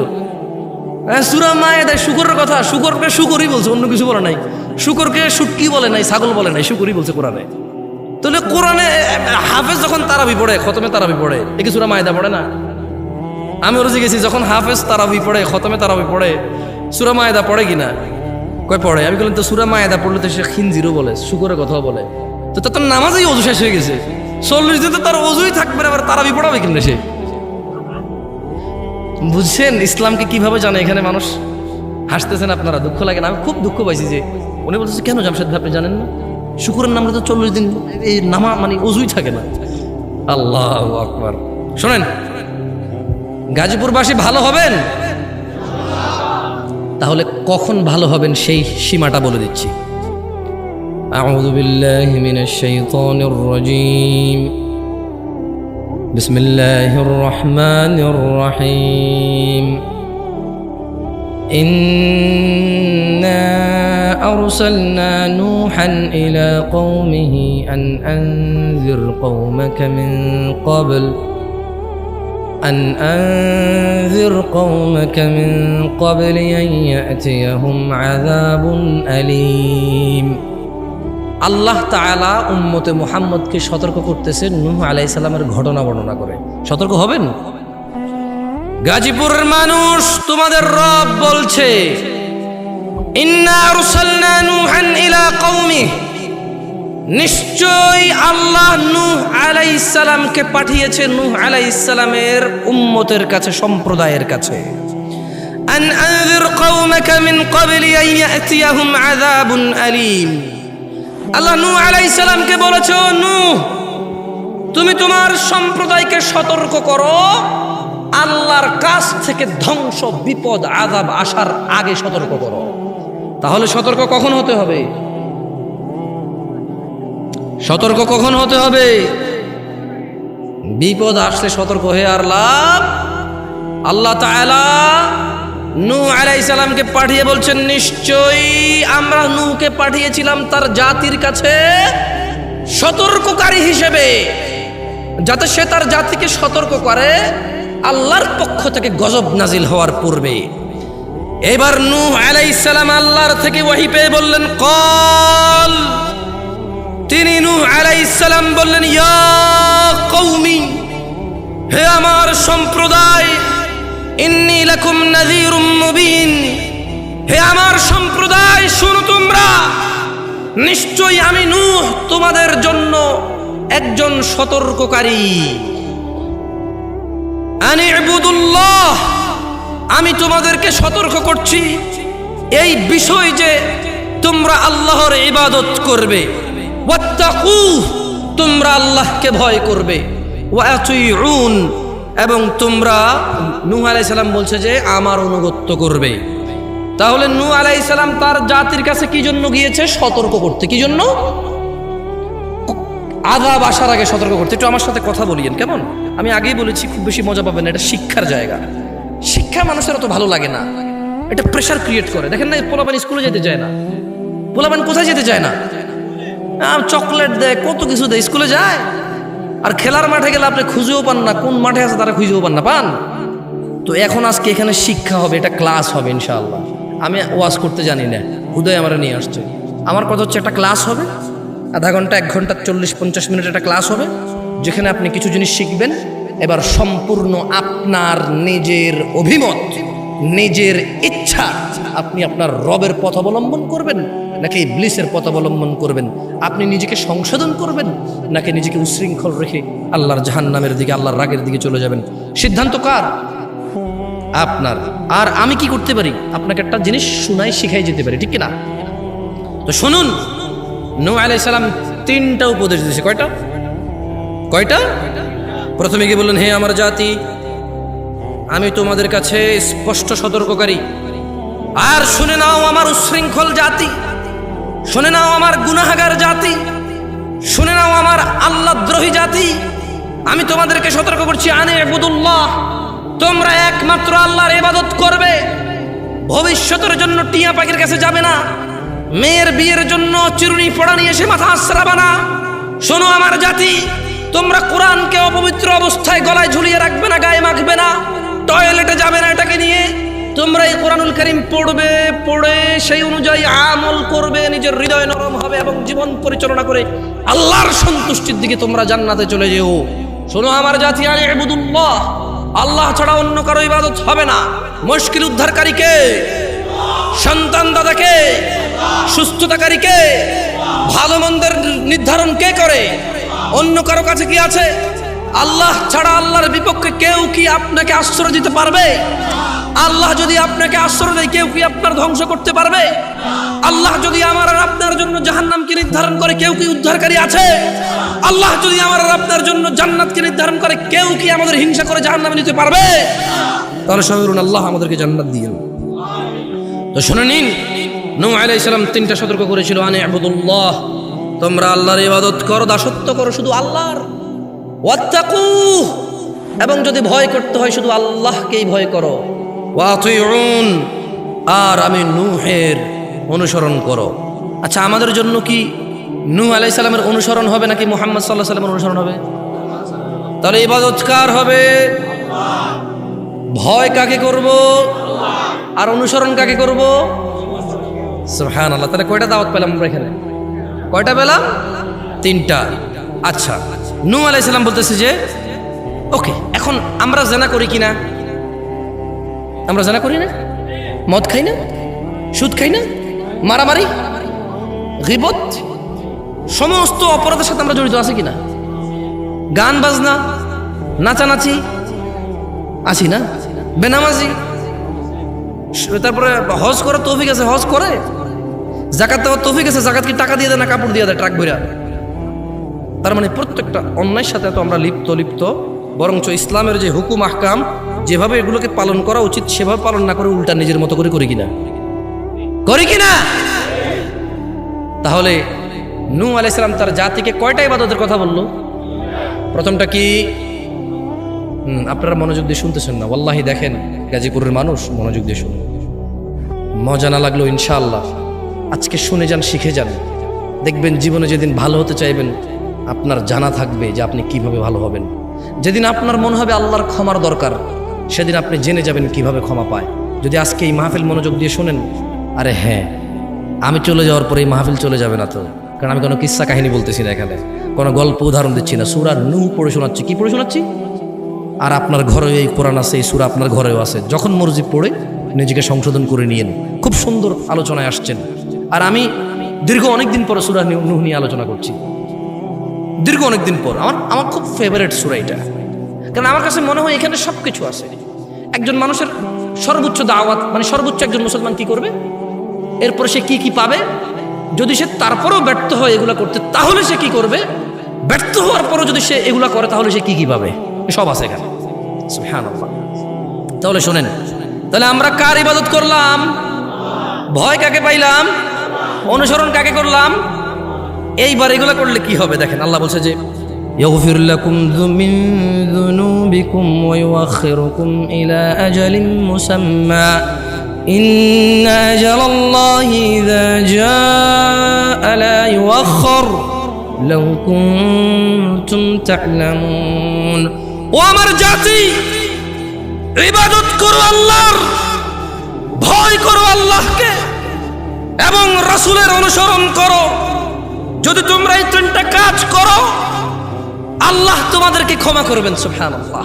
[SPEAKER 1] সূরা মায়েদায় শুকরের কথা, শুকরকে শুকরই বলছে, অন্য কিছু বলে নাই। শুকরকে শুটকি বলে নাই, ছাগল বলে নাই, শুকরই বলছে কোরআনে। তাহলে কোরআনে হাফেজ যখন তারাবি পড়ে, খতমে তারাবি পড়ে, এ কি সূরা মায়েদা পড়ে না? আমি ওরা জিজ্ঞেছি, যখন হাফেজ তারাবি পড়ে, খতমে তারাবি পড়ে, সূরা মায়েদা পড়ে কিনা? কয় পড়ে। আমি বললাম তো সূরা মায়েদা পড়লে তো সে খিনজিরও বলে, শুকরের কথাও বলে। তো তার নামাজেই অজু শেষ হয়ে গেছে। 40 দিন তো তার অজুই থাকবে না, আবার তারাবি পড়াবে কিনা সে? বুঝছেন ইসলামকে কিভাবে জানে এখানে মানুষ? হাসতেছেন আপনারা, দুঃখ লাগে না? আমি খুব দুঃখ পাইছি যে উনি বলতেছে কেন জামশেদ ভাই আপনি জানেন না? শুকুরের নামে তো 40 দিন এই নামা মানে অজুই থাকে না। আল্লাহু আকবার। শোনেন, গাজীপুরবাসী ভালো হবেন, তাহলে কখন ভালো হবেন সেই সীমাটা বলে দিচ্ছি। আউযু বিল্লাহি মিনাশ শাইতানির রাজীম। বিসমিল্লাহির রহমানির রহিম। ইন্না আরসালনা নূহান ইলা কওমিহি আন আনযির কওমাকা মিন ক্বাবল আন ইয়াতিয়াহুম আযাবুন আলীম। আল্লাহ তাআলা উম্মতে মুহাম্মদকে সতর্ক করতেছেন নূহ আলাইহিস সালামের ঘটনা বর্ণনা করে। সতর্ক হবেন। গাজীপুরের মানুষ, তোমাদের রব বলছে ইন্না আরসালনা নূহান ইলা কওমিহি, নিশ্চয় আল্লাহ নূহ আলাইহিস সালামকে পাঠিয়েছে নূহ আলাইহিস সালামের উম্মতের কাছে, সম্প্রদায়ের কাছে। আন আনযির কওমাকা মিন ক্বাবলি আন ইয়াতিয়াহুম আযাবুন আলীম। আল্লাহ নূহ আলাইহিস সালামকে বলেছে, নূহ তুমি তোমার সম্প্রদায়কে সতর্ক করো, আল্লাহর কাছ থেকে ধ্বংস, বিপদ, আযাব আসার আগে সতর্ক করো। তাহলে সতর্ক কখন হতে হবে? সতর্ক কখন হতে হবে? বিপদ আসলে সতর্ক হয়ে আর লাভ। আল্লাহ তাআলা নূহ আলাইহিস সালামকে পাঠিয়ে বলছেন, নিশ্চয়ই আমরা নূহকে পাঠিয়েছিলাম তার জাতির কাছে সতর্ককারী হিসেবে, যাতে সে তার জাতিকে সতর্ক করে আল্লাহর পক্ষ থেকে গজব নাজিল হওয়ার পূর্বে। এবার নূহ আলাইহিস সালাম আল্লাহর থেকে ওহী পেয়ে বললেন কল। তিনি নূহ আলাইহিস সালাম বললেন, ইয়া কওমি, হে আমার সম্প্রদায়, ইন্নী লাকুম নাযীরুম মুবিন, হে আমার সম্প্রদায় শুনো তোমরা, নিশ্চয়ই আমি নূহ তোমাদের জন্য একজন সতর্ককারী। আনি ইবুদুল্লাহ, আমি তোমাদেরকে সতর্ক করছি এই বিষয় যে তোমরা আল্লাহর ইবাদত করবে, ওয়াত্তাকু, তোমরা আল্লাহকে ভয় করবে, ওয়াতুইউন, এবং তোমরা, নূহ আলাইহিস সালাম বলছে যে আমার অনুগত্য করবে। তাহলে নূহ আলাইহিস সালাম তার জাতির কাছে কি জন্য গিয়েছে? সতর্ক করতে। কি জন্য? আযাব আসার আগে সতর্ক করতে। একটু আমার সাথে কথা বলিয়েন কেমন? আমি আগেই বলেছি, খুব বেশি মজা পাবেন না, এটা শিক্ষার জায়গা। শিক্ষা মানুষের অত ভালো লাগে না, এটা প্রেশার ক্রিয়েট করে। দেখেন না, পোলাপান স্কুলে যেতে চায় না, পোলাপান কোথায় যেতে চায় না, চকলেট দেয়, কত কিছু দেয়, স্কুলে যায়। আর খেলার মাঠে গেলে আপনি খুঁজেও পান না, কোন মাঠে আছে তারা খুঁজেও পান না, পান। তো এখন আজকে এখানে শিক্ষা হবে, এটা ক্লাস হবে ইনশাআল্লাহ। আমি ওয়াজ করতে জানি না, হুদয় আমার নিয়ে আসছে। আমার কথা হচ্ছে একটা ক্লাস হবে, আধা ঘন্টা 1 ঘন্টা 40-50 মিনিট একটা ক্লাস হবে, যেখানে আপনি কিছু জিনিস শিখবেন। এবার সম্পূর্ণ আপনার নিজের অভিমত, নিজের ইচ্ছা, আপনি আপনার রবের পথ অবলম্বন করবেন নাকি ইবলিসের পথ অবলম্বন করবেন? আপনি নিজেকে সংশোধন করবেন নাকি নিজেকে উশৃঙ্খল রেখে আল্লাহর জাহান্নামের দিকে, আল্লাহর রাগের দিকে চলে যাবেন? সিদ্ধান্ত কার? আপনার। আর আমি কি করতে পারি? আপনাকে একটা জিনিস শুনাই, শিখাই যেতে পারি, ঠিক কিনা? তো শুনুন, নূহ আলাইহিস সালাম 3টা উপদেশ দিয়েছে। কয়টা? প্রথমে গিয়ে বললেন, হে আমার জাতি, আমি তোমাদের কাছে স্পষ্ট সতর্ককারী। আর শুনে নাও আমার উশৃঙ্খল জাতি, শুনে নাও আমার গুনাহগার জাতি, শুনে নাও আমার আল্লাহদ্রোহী জাতি। আমি তোমাদেরকে সতর্ক করছি, আনে ইবুদুল্লাহ, তোমরা একমাত্র আল্লাহর ইবাদত করবে। ভবিষ্যতের জন্য টিয়া পাখির কাছে যাবে না, মেয়ের বিয়ের জন্য চিরুনি পড়া নিয়ে এসে মাথা আশ্রাবে না। শোনো আমার জাতি, তোমরা কোরআনকে অপবিত্র অবস্থায় গলায় ঝুলিয়ে রাখবে না, গায়ে মাখবে না, টয়লেটে যাবে না এটাকে নিয়ে। তোমরা এই কোরআনুল কারীম পড়বে, পড়ে সেই অনুযায়ী আমল করবে, নিজের হৃদয় নরম হবে এবং জীবন পরিচালনা করে আল্লাহর সন্তুষ্টির দিকে তোমরা জান্নাতে চলে যেও। শোনো আমার জাতি, আনে ইবুদুল্লাহ, আল্লাহ ছাড়া অন্য কারো ইবাদত হবে না। মুশকিল উদ্ধারকারী কে? সন্তান দাতা কে? সুস্থতাকারী কে? ভালো মন্দের নির্ধারণ কে করে? অন্য কারো কাছে কি আছে? আল্লাহ ছাড়া আল্লাহর বিপক্ষে কেউ কি আপনাকে আশ্রয় দিতে পারবে? আল্লাহ যদি আপনাকে আশ্রয় দেয়, কেউ কি আপনার ধ্বংস করতে পারবে? আল্লাহ যদি আমার আর আপনার জন্য জাহান্নামকে নির্ধারণ করে, কেউ কি উদ্ধারকারী আছে? আল্লাহ যদি আমার আর আপনার জন্য জান্নাতকে নির্ধারণ করে, কেউ কি আমাদের হিংসা করে জাহান্নামে নিতে পারবে? তাহলে সবাই বলুন, আল্লাহ আমাদেরকে জান্নাত দিয়েন। তো শুনে নিন, নূহ আলাইহিস সালাম 3টা সতর্ক করেছিল, আনে ইবুদুল্লাহ, তোমরা আল্লাহর ইবাদত করো, দাসত্ব করো শুধু আল্লাহর। ওয়াত্তাকু, এবং যদি ভয় করতে হয় শুধু আল্লাহকেই ভয় করো। ওয়াতুইউন, আর আমি নূহের অনুসরণ করো। আচ্ছা, আমাদের জন্য কি নূহ আলাইহিস সালামের অনুসরণ হবে নাকি মুহাম্মদ সাল্লাল্লাহু আলাইহি ওয়াসাল্লামের অনুসরণ হবে? তাহলে ইবাদত কার হবে? ভয় কাকে করব আর অনুসরণ কাকে করব? সুবহানাল্লাহ। তাহলে কয়টা দাওয়াত পেলাম আমরা এখানে? কয়টা পেলাম? 3টা। আচ্ছা, নূহ আলাইহিস সালাম বলতেছে যে ওকে, এখন আমরা জানা করি কিনা? আমরা জানা করি না? মদ খাই না? সুদ খাই না? মারামারি, গীবত, সমস্ত অপরাধের সাথে আমরা জড়িত আছি কিনা? গান বাজনা, নাচানাচি আছি না? বেনামাজি, তারপরে হজ করার তৌফিক আছে, হজ করে। যাকাত দেওয়ার তৌফিক আছে, যাকাত কি টাকা দিয়ে দেয় না কাপড় দিয়ে দেয় ট্রাক ভইরা? তার মানে প্রত্যেকটা অন্যায়ের সাথে তো আমরা লিপ্ত, বরঞ্চ ইসলামের যে হুকুম আহকাম, যেভাবে এগুলোকে পালন করা উচিত সেভাবে পালন না করে উল্টা নিজের মতো করে করি কিনা? তাহলে নূহ আলাইহিস সালাম তার জাতিকে কয়টা ইবাদতের কথা বলল? প্রথমটা কি? আপনারা মনোযোগ দিয়ে শুনতেছেন না, ওয়াল্লাহি দেখেন গাজীপুরের মানুষ, মনোযোগ দিয়ে শুনুন। মজা না লাগলো ইনশাআল্লাহ আজকে শুনে যান, শিখে যান, দেখবেন জীবনে যেদিন ভালো হতে চাইবেন আপনার জানা থাকবে যে আপনি কিভাবে ভালো হবেন। যেদিন আপনার মনে হবে আল্লাহর ক্ষমার দরকার, সেদিন আপনি জেনে যাবেন কিভাবে ক্ষমা পায়। যদি আজকে এই মাহফিল মনোযোগ দিয়ে শোনেন, আরে হ্যাঁ, আমি চলে যাওয়ার পরে এই মাহফিল চলে যাবে না তো, কারণ আমি কোনো কিস্সা কাহিনী বলতেছি না, এখানে কোনো গল্প উদাহরণ দিচ্ছি না, সূরা নূহ পড়ে শোনাচ্ছি। কি পড়ে শোনাচ্ছি? আর আপনার ঘরেও এই কোরআন আছে, এই সূরা আপনার ঘরেও আছে, যখন মর্জি পড়ে নিজেকে সংশোধন করে নিয়েন। খুব সুন্দর আলোচনায় আসছেন। আর আমি দীর্ঘ অনেকদিন পর সূরা নূহ নিয়ে আলোচনা করছি, দীর্ঘ অনেকদিন পর। আমার খুব ফেভারিট সূরা এটা, কারণ আমার কাছে মনে হয় এখানে সব কিছু আছে। একজন মানুষের সর্বোচ্চ দাওয়াত, মানে সর্বোচ্চ একজন মুসলমান কি করবে, এরপরে সে কি কি পাবে, যদি সে তারপরেও ব্যর্থ হয় এগুলা করতে, তাহলে সে কি করবে, ব্যর্থ হওয়ার পরও যদি সে এগুলা করে তাহলে সে কি কি পাবে, সব আছে এখানে। সুবহানাল্লাহ। তাহলে শোনেন, তাহলে আমরা কার ইবাদত করলাম? ভয় কাকে পাইলাম? অনুসরণ কাকে করলাম? এইবার এগুলা করলে কি হবে দেখেন, আল্লাহ বলছে যে يغفر لكم من ذنوبكم ويؤخركم إلى أجل مسمى إن أجل الله إذا جاء لا يؤخر لو كنتم تعلمون। ও আমার জাতি, ইবাদত করো আল্লাহর, ভয় করো আল্লাহকে এবং রাসূলের অনুসরণ করো। যদি তোমরা এই তিনটা কাজ করো আল্লাহ তোমাদেরকে ক্ষমা করবেন। সুবহানাল্লাহ।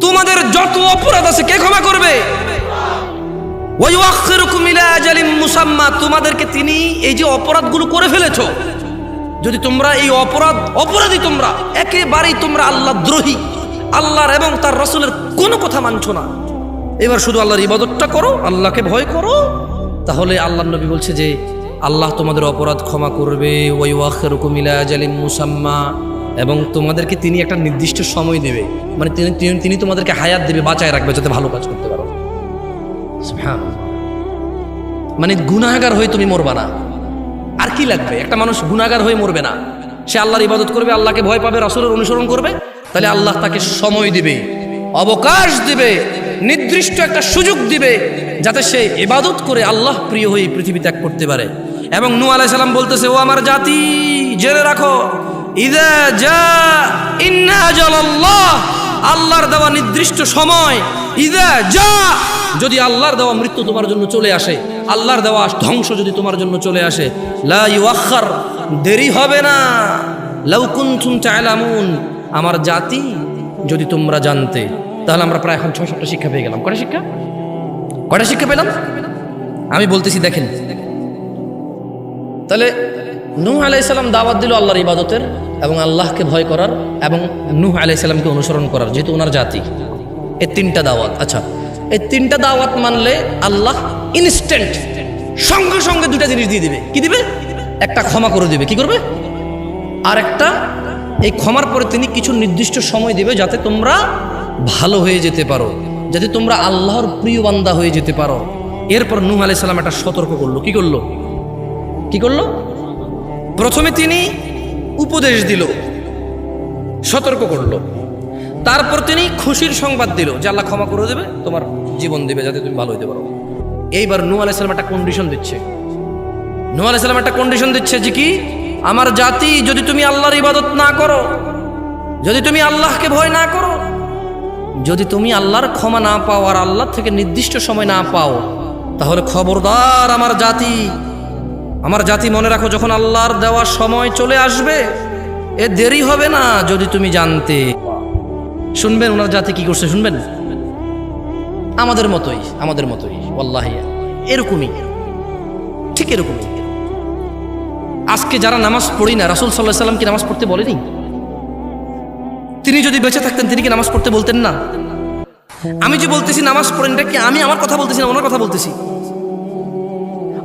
[SPEAKER 1] তোমাদের যত অপরাধ আছে কে ক্ষমা করবে? ওয়া ইউআখিরুকুম ইলা আজালিম মুসাম্মা, তোমাদেরকে তিনি এই যে অপরাধগুলো করে ফেলেছো, যদি তোমরা এই অপরাধী তোমরা একেবারেই তোমরা আল্লাহ দ্রোহী, আল্লাহর এবং তার রাসূলের কোনো কথা মানছো না, এবার শুধু আল্লাহর ইবাদতটা করো, আল্লাহকে ভয় করো, তাহলে আল্লাহর নবী বলছে যে আল্লাহ তোমাদের অপরাধ ক্ষমা করবে। ওয়া ইউআখিরুকুম ইলা আজালিম মুসাম্মা, এবং তোমাদেরকে তিনি একটা নির্দিষ্ট সময় দেবে, মানে তিনি তোমাদেরকে হায়াত দেবে, বাঁচায় রাখবে যাতে ভালো কাজ করতে পারো। সুবহানাল্লাহ। মানে গুনাহগার হয়ে তুমি মরবা না। আর কি লাগবে? একটা মানুষ গুনাহগার হয়ে মরবে না, সে আল্লাহর ইবাদত করবে, আল্লাহকে ভয় পাবে, রাসূলের অনুসরণ করবে, তাহলে আল্লাহ তাকে সময় দিবে, অবকাশ দিবে, নির্দিষ্ট একটা সুযোগ দিবে যাতে সে ইবাদত করে আল্লাহ প্রিয় হয়ে পৃথিবী ত্যাগ করতে পারে। এবং নূহ আলাইহিস সালাম বলতেছে, ও আমার জাতি, জেনে রাখো, ইযা জা ইন্না আজালাল্লাহ, আল্লাহর দেওয়া নির্দিষ্ট সময়, ইযা জা, যদি আল্লাহর দেওয়া মৃত্যু তোমার জন্য চলে আসে, আল্লাহর দেওয়া ধ্বংস যদি তোমার জন্য চলে আসে, লা ইউআখার, দেরি হবে না, লাউ কুনতুম তা'লামুন, আমার জাতি যদি তোমরা জানতে। তাহলে আমরা প্রায় এখন 6-7টা শিক্ষা পেয়ে গেলাম। কয়টা শিক্ষা পেলাম আমি বলতেছি, দেখেন। তাহলে নূহ আলাইহিস সালাম দাওয়াত দিল আল্লাহর ইবাদতের এবং আল্লাহকে ভয় করার এবং নূহ আলাইহিস সালামকে অনুসরণ করার, যেহেতু ওনার জাতি। এই তিনটা দাওয়াত। আচ্ছা, এই তিনটা দাওয়াত মানলে আল্লাহ ইনস্ট্যান্ট সঙ্গে সঙ্গে দুটা জিনিস দিয়ে দিবে। কি দিবে? একটা ক্ষমা করে দিবে। কি করবে? আর একটা, এই ক্ষমার পরে তিনি কিছু নির্দিষ্ট সময় দিবে যাতে তোমরা ভালো হয়ে যেতে পারো, যাতে তোমরা আল্লাহর প্রিয় বান্দা হয়ে যেতে পারো। এরপর নূহ আলাইহিস সালাম একটা সতর্ক করলো। কি করলো? প্রথমে তিনি উপদেশ দিল, সতর্ক করলো, তারপর তিনি খুশির সংবাদ দিল যে আল্লাহ ক্ষমা করে দেবে, তোমার জীবন দেবে যাতে তুমি ভালো হতে পারো। এইবার নূহ আলাইহিস সালাম একটা কন্ডিশন দিচ্ছে। নূহ আলাইহিস সালাম একটা কন্ডিশন দিচ্ছে যে কি, আমার জাতি, যদি তুমি আল্লাহর ইবাদত না করো, যদি তুমি আল্লাহকে ভয় না করো, যদি তুমি আল্লাহর ক্ষমা না পাও আর আল্লাহ থেকে নির্দিষ্ট সময় না পাও, তাহলে খবরদার আমার জাতি মনে রাখো, যখন আল্লাহর দেওয়া সময় চলে আসবে এ দেরি হবে না। যদি তুমি জানতে, শুনবেন ওনার জাতি কি করছে, শুনবেন। আমাদের মতোই ওয়াল্লাহি এরকমই, ঠিক এরকমই। আজকে যারা নামাজ পড়ি না, রাসূল সাল্লাল্লাহু আলাইহি ওয়াসাল্লাম কি নামাজ পড়তে বলেনি? তিনি যদি বেঁচে থাকতেন তিনি কি নামাজ পড়তে বলতেন না? আমি যে বলতেছি নামাজ পড়েন, এটা কি আমি আমার কথা বলতেছি না, ওনার কথা বলতেছি।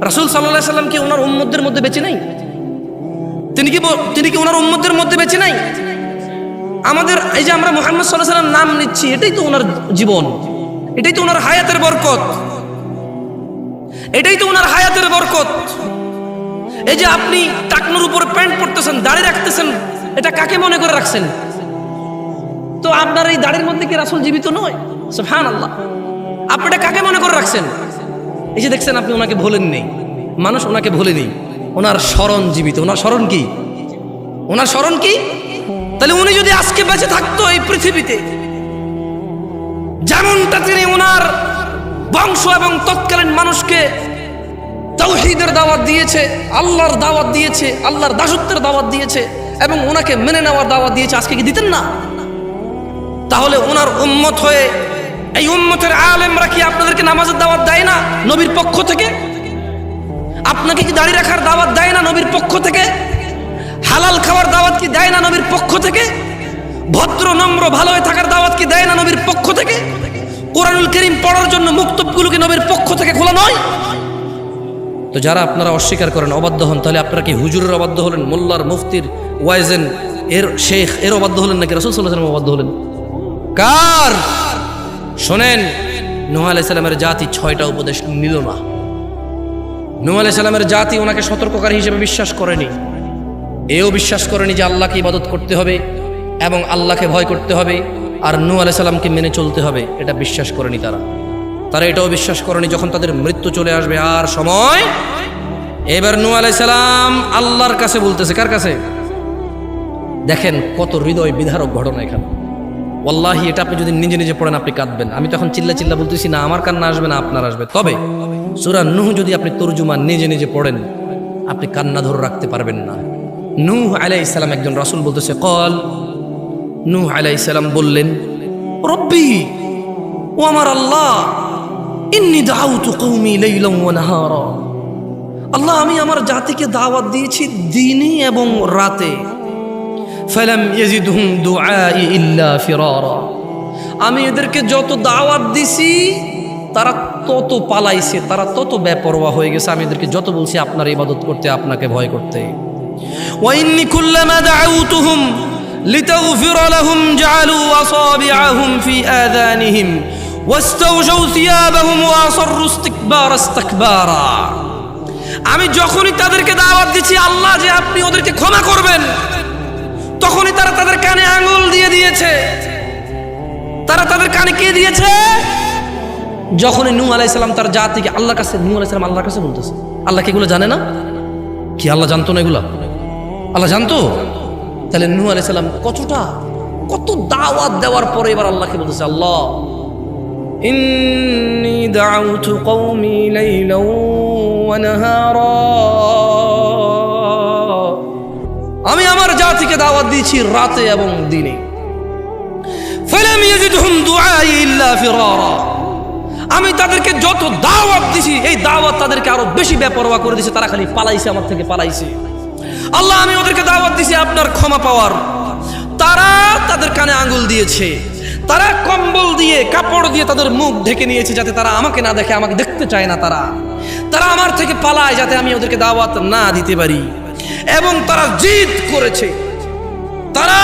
[SPEAKER 1] রাসূল সাল্লাল্লাহু আলাইহি ওয়াসাল্লাম কি ওনার উম্মতদের মধ্যে বেঁচে নাই? তিনি কি ওনার উম্মতদের মধ্যে বেঁচে নাই? আমাদের এই যে আমরা মুহাম্মদ সাল্লাল্লাহু আলাইহি ওয়াসাল্লাম নাম নিচ্ছি, এটাই তো ওনার জীবন, এটাই তো ওনার হায়াতের বরকত, এটাই তো ওনার হায়াতের বরকত। এই যে আপনি টাকনুর উপর প্যান্ট পরতেছেন, দাড়ি রাখতেছেন, এটা কাকে মনে করে রাখছেন? তো আপনার এই দাড়ির মধ্যে কি রাসূল জীবিত নয়? সুবহানাল্লাহ। আপনি এটা কাকে মনে করে রাখছেন? এই যে দেখছেন, আপনি ওনাকে ভোলেন নেই, মানুষ ওনাকে ভোলেনি, ওনার স্মরণ জীবিত। ওনার স্মরণ কি? তাহলে উনি যদি আজকে বেঁচে থাকতো এই পৃথিবীতে, যেমনটা তিনি ওনার বংশ এবং তৎকালীন মানুষকে তাওহীদের দাওয়াত দিয়েছে, আল্লাহর দাওয়াত দিয়েছে, আল্লাহর দাসত্বের দাওয়াত দিয়েছে এবং ওনাকে মেনে নেওয়ার দাওয়াত দিয়েছে, আজকে কি দিতেন না? তাহলে ওনার উম্মত হয়ে এই উম্মতের আলেমরা কি আপনাদেরকে নামাজের দাওয়াত দেয় না নবীর পক্ষ থেকে? আপনাকে কি দাড়ি রাখার দাওয়াত দেয় না নবীর পক্ষ থেকে? হালাল খাওয়ার দাওয়াত কি দেয় না নবীর পক্ষ থেকে? ভদ্র নম্র ভালো হয়ে থাকার দাওয়াত কি দেয় না নবীর পক্ষ থেকে? কোরআনুল কারীম পড়ার জন্য মুক্তবগুলো কি নবীর পক্ষ থেকে খোলা নয়? তো যারা আপনারা অস্বীকার করেন, অবাধ্য হন, তাহলে আপনারা কি হুজুরের অবাধ্য হলেন, মোল্লার, মুফতির, ওয়াইজেন, এর শেখ এর অবাধ্য হলেন, নাকি রাসূল সাল্লাল্লাহু আলাইহি ওয়াসাল্লাম অবাধ্য হলেন? কার? শোনেন, নূহ আলাইহিস সালামের জাতি 6টা উপদেশ নিল না। নূহ আলাইহিস সালামের জাতি ওনাকে সতর্ককারী হিসেবে বিশ্বাস করেনি, এও বিশ্বাস করেনি যে আল্লাহকে ইবাদত করতে হবে এবং আল্লাহকে ভয় করতে হবে আর নূহ আলাইহিস সালামকে মেনে চলতে হবে, এটা বিশ্বাস করেনি তারা এটাও বিশ্বাস করেনি যখন তাদের মৃত্যু চলে আসবে আর সময়। এবার নূহ আলাইহিস সালাম আল্লাহর কাছে বলতেছে, কার কাছে? দেখেন কত হৃদয় বিদারক ঘটনা এখানে। ওয়াল্লাহি এটা আপনি যদি নিজে নিজে পড়েন আপনি কাঁদবেন। আমি তো এখন চিল্লা চিল্লা বলতেছি না, আমার কান্না আসবে না, আপনার আসবে। তবে সূরা নূহ যদি আপনি তরজুমা নিজে নিজে পড়েন আপনি কান্না ধরে রাখতে পারবেন না। নূহ আলাইহিস সালাম একজন রাসূল বলতেছে, কল, নূহ আলাইহিস সালাম বললেন, রব্বি, ও আমার আল্লাহ, ইন্নী দাউতু কওমি লাইলান ওয়া নাহারা, আল্লাহ আমি আমার জাতিকে দাওয়াত দিয়েছি দিনে এবং রাতে, ফালাম ইয়াজিদহুম দুআই ইল্লা ফিরারা, আমি এদেরকে যত দাওয়াত দিছি তারা তত পালাইছে, তারা তত বেপরোয়া হয়ে গেছে। আমি এদেরকে যত বলছি আপনার ইবাদত করতে, আপনাকে ভয় করতে। ওয়া ইন্নী কুল্লামা দাউতুহুম লিতাগফিরা লাহুম জাআলু আসাবিআহুম ফি আযানিহিম ওয়াস্তাগশাউ সিয়াবাহুম ওয়া আসররু ইস্তিকবারা। আমি যখনই তাদেরকে দাওয়াত দিচ্ছি আল্লাহ যে আপনি ওদেরকে ক্ষমা করবেন, তখনই তারা তাদের কানে আঙ্গুল দিয়ে দিয়েছে। তারা তাদের কানে কে দিয়েছে? যখনই নূহ আলাইহিস সালাম তার জাতিকে আল্লাহর কাছে, নূহ আলাইহিস সালাম আল্লাহর কাছে বলতেছে, আল্লাহ কি এগুলো জানে না? কি আল্লাহ জানতো না এগুলা? আল্লাহ জানতো। তাহলে নূহ আলাইহিস সালাম কত দাওয়াত দেওয়ার পরে এবার আল্লাহকে বলতেছে, আল্লাহ ইন্নী দাউতু কওমি লাইলান ওয়া নাহারা, আমি আমার জাতিকে দাওয়াত দিয়েছি রাতে এবং দিনে, ফালাম ইয়াজিদহুম দুআই ইল্লা ফিরারা, আমি তাদেরকে যত দাওয়াত দিছি এই দাওয়াত তাদেরকে আরো বেশি বেপরোয়া করে দিয়েছে, তারা খালি পালাইছে, আমার থেকে পালাইছে। আল্লাহ আমি ওদেরকে দাওয়াত দিছি আপনার ক্ষমা পাওয়ার, তারা তাদের কানে আঙ্গুল দিয়েছে, তারা কম্বল দিয়ে কাপড় দিয়ে তাদের মুখ ঢেকে নিয়েছে যাতে তারা আমাকে না দেখে, আমাকে দেখতে চায় না, তারা আমার থেকে পালায় যাতে আমি ওদেরকে দাওয়াত না দিতে পারি। এবং তারা জিদ করেছে, তারা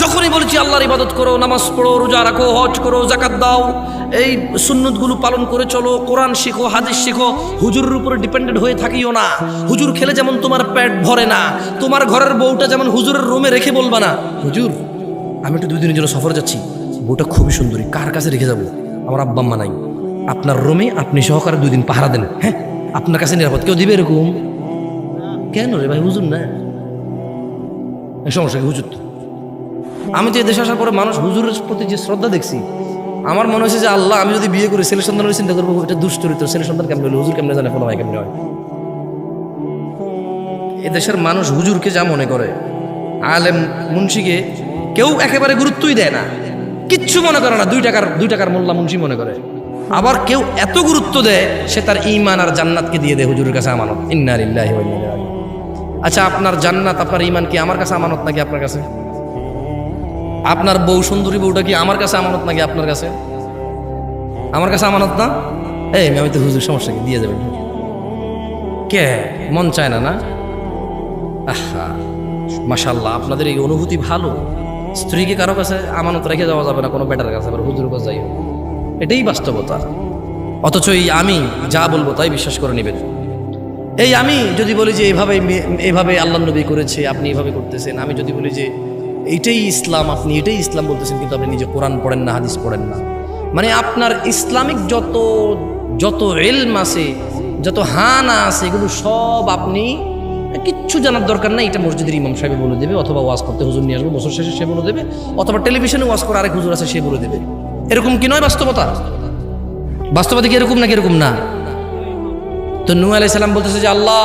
[SPEAKER 1] যখনই বলেছি আল্লাহর ইবাদত করো, নামাজ পড়ো, রোজা রাখো, হজ করো, যাকাত দাও, এই সুন্নতগুলো পালন করে চলো, কোরআন শিখো, হাদিস শিখো, হুজুরের উপরে ডিপেন্ডেন্ট হয়ে থাকিও না। হুজুর খেলে যেমন তোমার পেট ভরে না, তোমার ঘরের বউটা যেমন হুজুরের রুমে রেখে বলবা না, হুজুর আমি একটু 2 দিনের জন্য সফরে যাচ্ছি, বউটা খুবই সুন্দরী, কার কাছে রেখে যাবো? আমার আব্বা আম্মা নাই, আপনার রুমে আপনি সহকারে 2 দিন পাহারা দেন, হ্যাঁ আপনার কাছে নিরাপদ, কেউ দিবে এরকম? কেন রে ভাই, হুজুর না সমস্যা কি? হুজুর তো আমি তো এদেশে আসার পরে মানুষ হুজুরের প্রতি যে শ্রদ্ধা দেখছি, আমার মনে হয়েছে যে আল্লাহ আমি যদি বিয়ে করি ছেলে সন্তানের চিন্তা করবো, এটা দুশ্চরিত্র, ছেলে সন্তান কেমন হলো, হুজুর কেমনে জানে, ফলো হয় কেমনে হয়। এদেশের মানুষ হুজুরকে যা মনে করে, আলেম মুন্সিকে কেউ একেবারে গুরুত্বই দেয় না, কিচ্ছু মনে করে না, 2 টাকার মোল্লা মুন্সি মনে করে। আবার কেউ এত গুরুত্ব দেয় সে তার ঈমান আর জান্নাতকে দিয়ে দেয় হুজুরের কাছে আমানত। ইন্না লিল্লাহি ওয়া ইন্না ইলাইহি রাজিউন। আচ্ছা আপনার জান্নাত, আপনার ঈমান কি আমার কাছে আমানত নাকি আপনার কাছে? আপনার বউ, সুন্দরী বউটা কি আমার কাছে আমানত নাকি আপনার কাছে? আমার কাছে আমানত না। এই আমি তো হুজুর, সমস্যা কি, দিয়ে যাবেন। কে মন চায় না? না আহা মাশাআল্লাহ, আপনাদের এই অনুভূতি ভালো। স্ত্রীকে কারো কাছে আমানত রেখে যাওয়া যাবে না, কোনো বেটার কাছে, আবার হুজুর কাছে যাই, এটাই বাস্তবতা। অথচ এই আমি যা বলবো তাই বিশ্বাস করে নেবেন। এই আমি যদি বলি যে এভাবে আল্লাহ নবী করেছে, আপনি এভাবে করতেছেন, আমি যদি বলি যে এইটাই ইসলাম, আপনি এটাই ইসলাম বলতেছেন, কিন্তু আপনি নিজে কোরআন পড়েন না, হাদিস পড়েন না, মানে আপনার ইসলামিক যত ইলম আছে, যত হানা আছে, এগুলো সব আপনি কিচ্ছু জানার দরকার নাই। এটা মসজিদের ইমাম সাহেব বলে দেবে, অথবা ওয়াজ করতে হুজুর নিয়ে আসবো বছর শেষে সে বলে দেবে, অথবা টেলিভিশনে ওয়াজ করা আরেক হুজুর আছে সে বলে দেবে। এরকম কি নয় বাস্তবতা? বাস্তবতা কি এরকম নাকি এরকম না? তো নূহ আলাইহিস সালাম বলতেছে যে আল্লাহ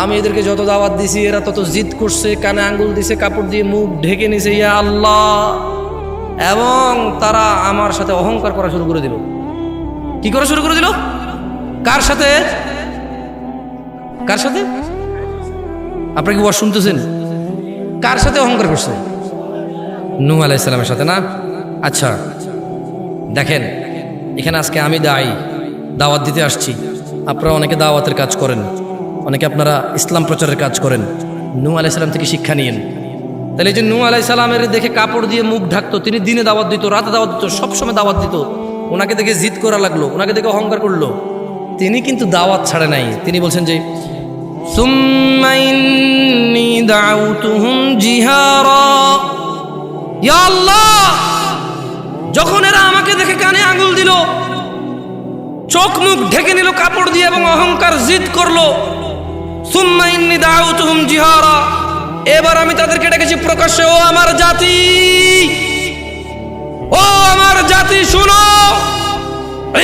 [SPEAKER 1] আমি এদেরকে যত দাওয়াত দিছি এরা তত জিদ করছে, কানে আঙ্গুল দিছে, কাপড় দিয়ে মুখ ঢেকে নিছে, ইয়া আল্লাহ, এবং তারা আমার সাথে অহংকার করা শুরু করে দিল। কি করা শুরু করে দিল? কার সাথে? কার সাথে? আপনারা কি ওয়াজ শুনতেছেন? কার সাথে অহংকার করছে? নূহ আলাইহিস সালামের সাথে না? আচ্ছা দেখেন, এখানে আজকে আমি দাওয়াত দিতে আসছি, আপনারা অনেকে দাওয়াতের কাজ করেন, অনেকে আপনারা ইসলাম প্রচারের কাজ করেন। নূহ আলাইহিস সালাম থেকে শিক্ষা নিয়েন। তাহলে এই যে নূহ আলাইহিস সালামের দেখে কাপড় দিয়ে মুখ ঢাকতো, তিনি দিনে দাওয়াত দিত, রাতে দাওয়াত দিত, সবসময় দাওয়াত দিত। ওনাকে দেখে জিদ করা লাগলো, ওনাকে দেখে অহংকার করলো, তিনি কিন্তু দাওয়াত ছাড়ে নাই। তিনি বলছেন যে সুম্মা ইন্নী দাউতুহুম জিহারা, ইয়া আল্লাহ, যখন এরা আমাকে দেখে কানে আঙুল দিল, চোখ মুখ ঢেকে নিল কাপড় দিয়ে এবং অহংকার জিদ করলো, সুম্মা ইন্নী দাউতুহুম জিহারা, এবার আমি তাদেরকে ডেকেছি প্রকাশ্যে, ও আমার জাতি, ও আমার জাতি, শুনো,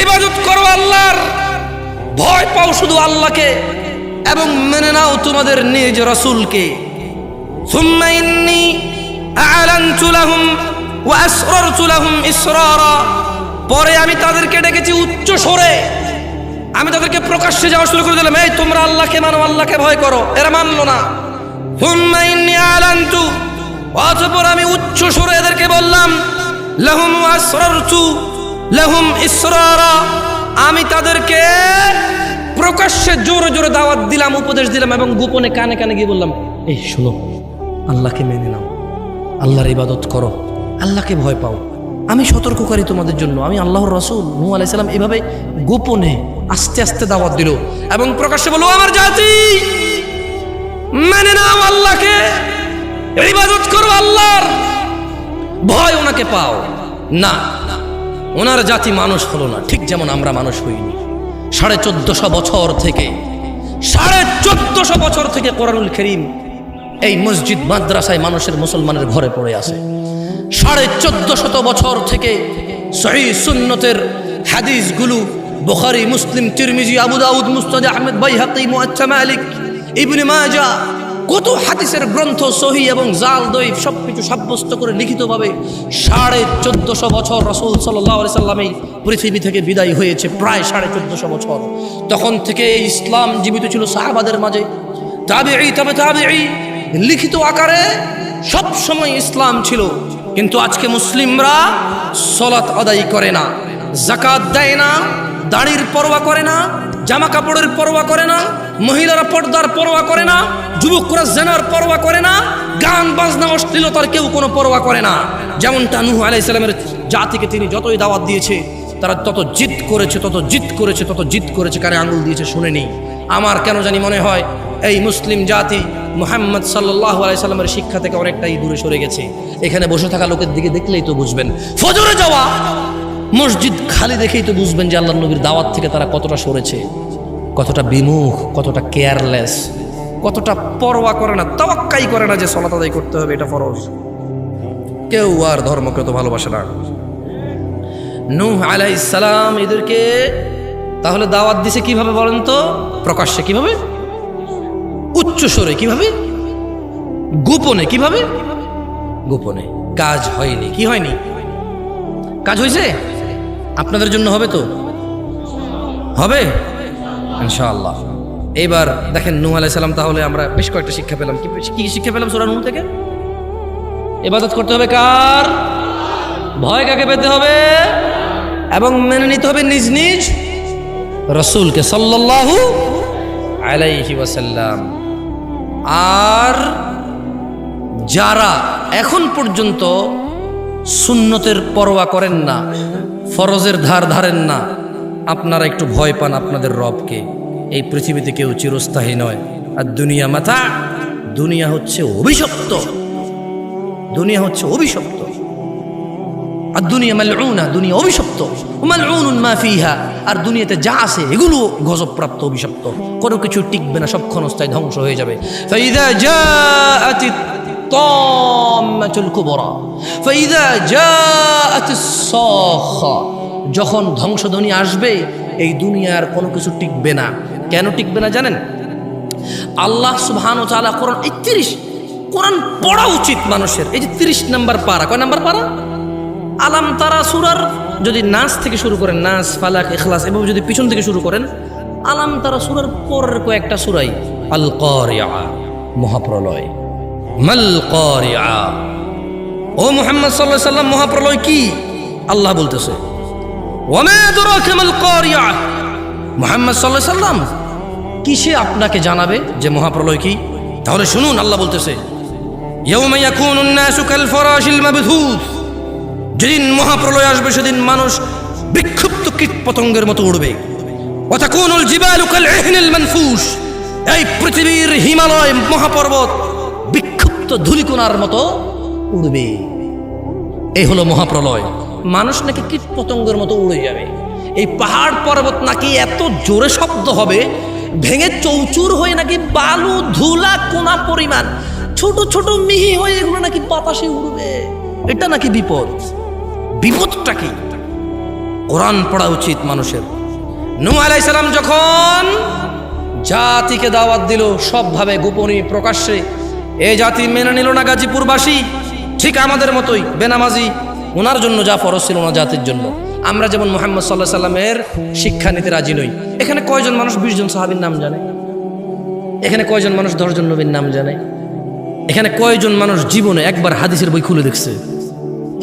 [SPEAKER 1] ইবাদত করো আল্লাহর, ভয় পাও শুধু আল্লাহকে এবং মেনে নাও তোমাদের নিজ রাসূলকে। সুম্মা ইন্নী আ'লানতু লাহুম ওয়া আসরারতু লাহুম ইসরারা, পরে আমি তাদেরকে ডেকেছি উচ্চ স্বরে, আমি তাদেরকে প্রকাশ্যে যাওয়া শুরু করে দিলাম, এই তোমরা আল্লাহকে মানো, আল্লাহকে ভয় করো। এরা মানলো না। সুম্মা ইন্নী আ'লানতু, অতঃপর আমি উচ্চ স্বরে এদেরকে বললাম, লাহুম ওয়া আসরারতু লাহুম ইসরারা, আমি তাদেরকে প্রকাশ্যে জোরে জোরে দাওয়াত দিলাম, উপদেশ দিলাম এবং গোপনে কানে কানে গিয়ে বললাম, এই শোনো, আল্লাহকে মেনে নাও, আল্লাহর ইবাদত করো, আল্লাহকে ভয় পাও, আমি সতর্ককারী তোমাদের জন্য, আমি আল্লাহর রাসূল। নূহ আলাইহিস সালাম এভাবে গোপনে আস্তে আস্তে দাওয়াত দিল এবং প্রকাশ্যে বলল, আমার জাতি, মেনে নাও আল্লাহকে, ইবাদত করো আল্লাহর, ভয় ওনাকে পাও না। ওনার জাতি মানুষ হলো না, ঠিক যেমন আমরা মানুষ হইনি। 1450 বছর থেকে 1450 বছর থেকে কোরআনুল কারীম এই মসজিদ মাদ্রাসায় মানুষের, মুসলমানের ঘরে পড়ে আছে। 1450 বছর থেকে সহিহ সুন্নতের হাদিসগুলো বুখারী, মুসলিম, তিরমিজি, আবু দাউদ, মুসনাদ আহমদ, বাইহাকী, মুআত্তা মালিক, ইবনে মাজাহ, কত হাদিসের গ্রন্থ সহিহ এবং জাল দঈফ সবকিছু সাব্যস্ত করে লিখিতভাবে 1450 বছর রাসূল সাল্লাল্লাহু আলাইহি সাল্লাম এই পৃথিবী থেকে বিদায় হয়েছে, প্রায় 1450 বছর। তখন থেকে এই ইসলাম জীবিত ছিল সাহাবাদের মাঝে, তাবেঈ, তবে তাবেঈ, লিখিত আকারে সব সময় ইসলাম ছিল। কিন্তু আজকে মুসলিমরা সালাত আদায় করে না, যাকাত দেয় না, দাড়ির পরোয়া করে না, জামা কাপড়ের পরোয়া করে না, মহিলারা পর্দার পরোয়া করে না, যুবকরা জিনার পরোয়া করে না, গান বাজনা অশ্লীলতার কেউ কোনো পরোয়া করে না। যেমনটা নূহ আলাইহিস সালামের জাতিকে তিনি যতই দাওয়াত দিয়েছে, তারা তত জিদ করেছে, তত জিদ করেছে, তত জিদ করেছে, কানে আঙুল দিয়েছে, শুনেনি। আমার কেন জানি মনে হয় এই মুসলিম জাতি মুহাম্মদ সাল্লাল্লাহু আলাইহি সাল্লামের শিক্ষা থেকে অনেকটাই দূরে সরে গেছে। এখানে বসে থাকা লোকের দিকে দেখলেই তো বুঝবেন, ফজরে যাওয়া মসজিদ খালি দেখেই তো বুঝবেন যে আল্লাহর নবীর দাওয়াত থেকে তারা কতটা সরেছে, কতটা বিমুখ, কতটা কেয়ারলেস, কতটা পরোয়া করে না, তাওয়াক্কাই করে না যে সালাত আদায় করতে হবে, এটা ফরজ। কেউ আর ধর্মকে তো ভালোবাসে না। নূহ আলাইহিস সালাম এদেরকে তাহলে দাওয়াত দিছে কিভাবে বলেন তো? প্রকাশ্যে কিভাবে? উচ্চ স্বরে কিভাবে? গোপনে কিভাবে? গোপনে। কাজ হয়নি। কি হয়নি? কাজ হয়েছে? আপনাদের জন্য হবে তো? হবে ইনশাআল্লাহ। এইবার দেখেন নূহ আলাইহিস সালাম, তাহলে আমরা বেশ কয়েকটা শিক্ষা পেলাম। কি শিক্ষা পেলাম সূরা নূহ থেকে? ইবাদত করতে হবে কার? ভয় কাকে পেতে হবে? এবং মেনে নিতে হবে নিজ নিজ রাসূলকে সাল্লাল্লাহু আলাইহি ওয়াসাল্লাম। আর যারা এখন পর্যন্ত সুন্নতের পরোয়া করেন না, ফরজের ধার ধারেন না, আপনারা একটু ভয় পান আপনাদের রবকে। এই পৃথিবীতে কেউ চিরস্থায়ী নয়। আর দুনিয়া মাতা, দুনিয়া হচ্ছে অভিশপ্ত, দুনিয়া হচ্ছে অভিশপ্ত। আর দুনিয়া মালউনা, দুনিয়া অভিশপ্ত। মালউনুন মা ফিহা, আর দুনিয়াতে যা আছে এগুলো গজবপ্রাপ্ত, অভিশপ্ত। কোনো কিছু টিকবে না, সব ক্ষণস্থায়ী, ধ্বংস হয়ে যাবে। ফাইদা জাআতিত তাম্মাতুল কুবরা, ফাইদা জাআতিস সাখা, যখন ধ্বংসধ্বনি আসবে এই দুনিয়ার কোনো কিছু টিকবে না। কেন টিকবে না জানেন? আল্লাহ সুবহানাহু ওয়া তাআলা কোরআন 31, কোরআন পড়া উচিত মানুষের। এই যে 30 নম্বর পারা, কয় নম্বর পারা? আলাম তারা সূরার যদি নাস থেকে শুরু করেন, নাস, ফালাক, ইখলাস, এভাবে যদি পিছন থেকে শুরু করেন, আলাম তারা সূরার পরের কয়েকটা সূরাই আল কারিআ, মহাপ্রলয়, মাল কারিআ, ও মুহাম্মদ সাল্লাল্লাহু আলাইহি সাল্লাম, মহাপ্রলয় কি? আল্লাহ বলতেছে ওয়ামা আদরাকা মাল কারিয়া। মুহাম্মদ সাল্লাল্লাহু আলাইহি সাল্লাম, কিসে আপনাকে জানাবে যে মহাপ্রলয় কি? তাহলে শুনুন, আল্লাহ বলতেছে ইয়াউমা ইয়াকুনুন নাসু কাল ফারাশিল মাবথুস, যেদিন মহাপ্রলয় আসবে সেদিন মানুষ বিক্ষিপ্ত কীট পতঙ্গের মতো উড়বে। ওয়া তাকুনুল জিবালু কাল ইহনিল মানফুস, এই পৃথিবীর হিমালয় মহাপর্বত বিক্ষিপ্ত ধূলিকণার মতো উড়বে। এই হলো মহাপ্রলয়। মানুষ নাকি কীট পতঙ্গের মতো উড়ে যাবে। এই পাহাড় পর্বত নাকি এত জোরে শব্দ হবে, ভেঙে চৌচুর হয়ে নাকি বালু ধুলা কোনা পরিমাণ ছোট ছোট মিহি হয়ে এগুলো নাকি বাতাসে উড়বে। এটা নাকি বিপদ। বিপদটা কি? কোরআন পড়া উচিত মানুষের। নূহ আলাইহিস সালাম যখন জাতিকে দাওয়াত দিল সবভাবে গোপনে প্রকাশ্যে, এই জাতি মেনে নিল না গাজীপুরবাসী, ঠিক আমাদের মতোই বেনামাজি। ওনার জন্য যা ফরজ ছিল ওনার জাতির জন্য। আমরা যেমন মুহাম্মদ সাল্লাল্লাহু আলাইহি সাল্লামের শিক্ষা নিতে রাজি নই। এখানে কয়জন মানুষ 20 জন সাহাবীর নাম জানে? এখানে কয়জন মানুষ 10 জন নবীর নাম জানে? এখানে কয়জন মানুষ জীবনে একবার হাদিসের বই খুলে দেখছে?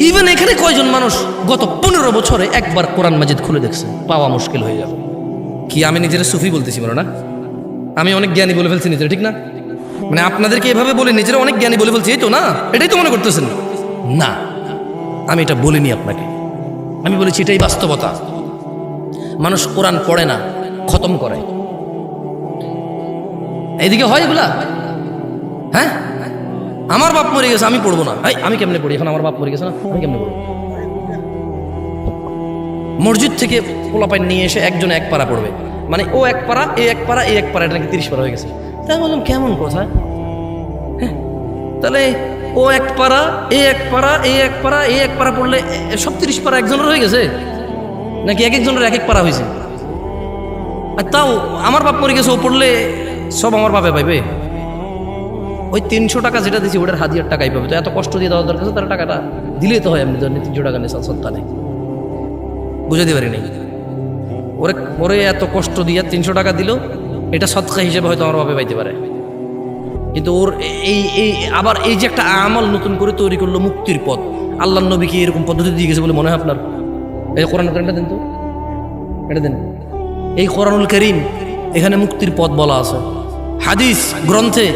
[SPEAKER 1] ইভেন এখানে কয়জন মানুষ গত 15 বছরে একবার কোরআন মাজিদ খুলে দেখছে? পাওয়া মুশকিল হয়ে যাবে। কি আমি নিজের সুফি বলতেছি বলো না? আমি অনেক জ্ঞানী বলে ফেলছি নিজের, ঠিক না? মানে আপনাদেরকে এভাবে বলে নিজেরা অনেক জ্ঞানী বলে ফেলছি, এই তো না? এটাই তো মনে করতেছেন না? আমি এটা বলিনি আপনাকে, আমি বলেছি এটাই বাস্তবতা। মানুষ কোরআন পড়ে না, খতম করে। এইদিকে হয় এগুলা? হ্যাঁ, আমার বাপ মরে গেছে আমি পড়বো না। আমি কেমনে পড়ি? এখন আমার বাপ মরে গেছে না, আমি কেমনে পড়বো? মসজিদ থেকে পোলাপাইন নিয়ে এসে একজনে 1 পারা পড়বে, মানে ও 1 পারা, এ 1 পারা, এ 1 পারা, এটা নাকি 30 পারা হয়ে গেছে। তাই বললাম কেমন কথা? হ্যাঁ, তাহলে ও 1 পারা, এ 1 পারা, এ 1 পারা, এ 1 পারা পড়লে সব 30 পারা একজনের হয়ে গেছে, নাকি এক একজনের 1 পারা হয়েছে? আর তাও আমার বাপ মরে গেছে, ও পড়লে সব আমার বাপে পাইবে। ওই 300 টাকা যেটা দিয়েছি ওটার হাদিয়ার টাকাই পাবে। তো এত কষ্ট দিয়ে দেওয়া দরকার, তার টাকাটা দিলেই তো হয়। এমনি 300 টাকা নেই, সত্তা নেই, বুঝাতে পারি নাই। ওরে এত কষ্ট দিয়ে 300 টাকা দিল, এটা সদকা হিসেবে হয়তো আমার বাপে পাইতে পারে। কিন্তু ওর এই আবার এই যে একটা আমল নতুন করে তৈরি করলো মুক্তির পথ, আল্লাহর নবী কি এরকম পদ্ধতি দিয়ে গেছে বলে মনে হয় আপনার? এই কোরআনুল কারীমটা দেন তো, এটা দেন। এই কোরআনুল কারীম, এখানে মুক্তির পথ বলা আছে। হাদিস গ্রন্থে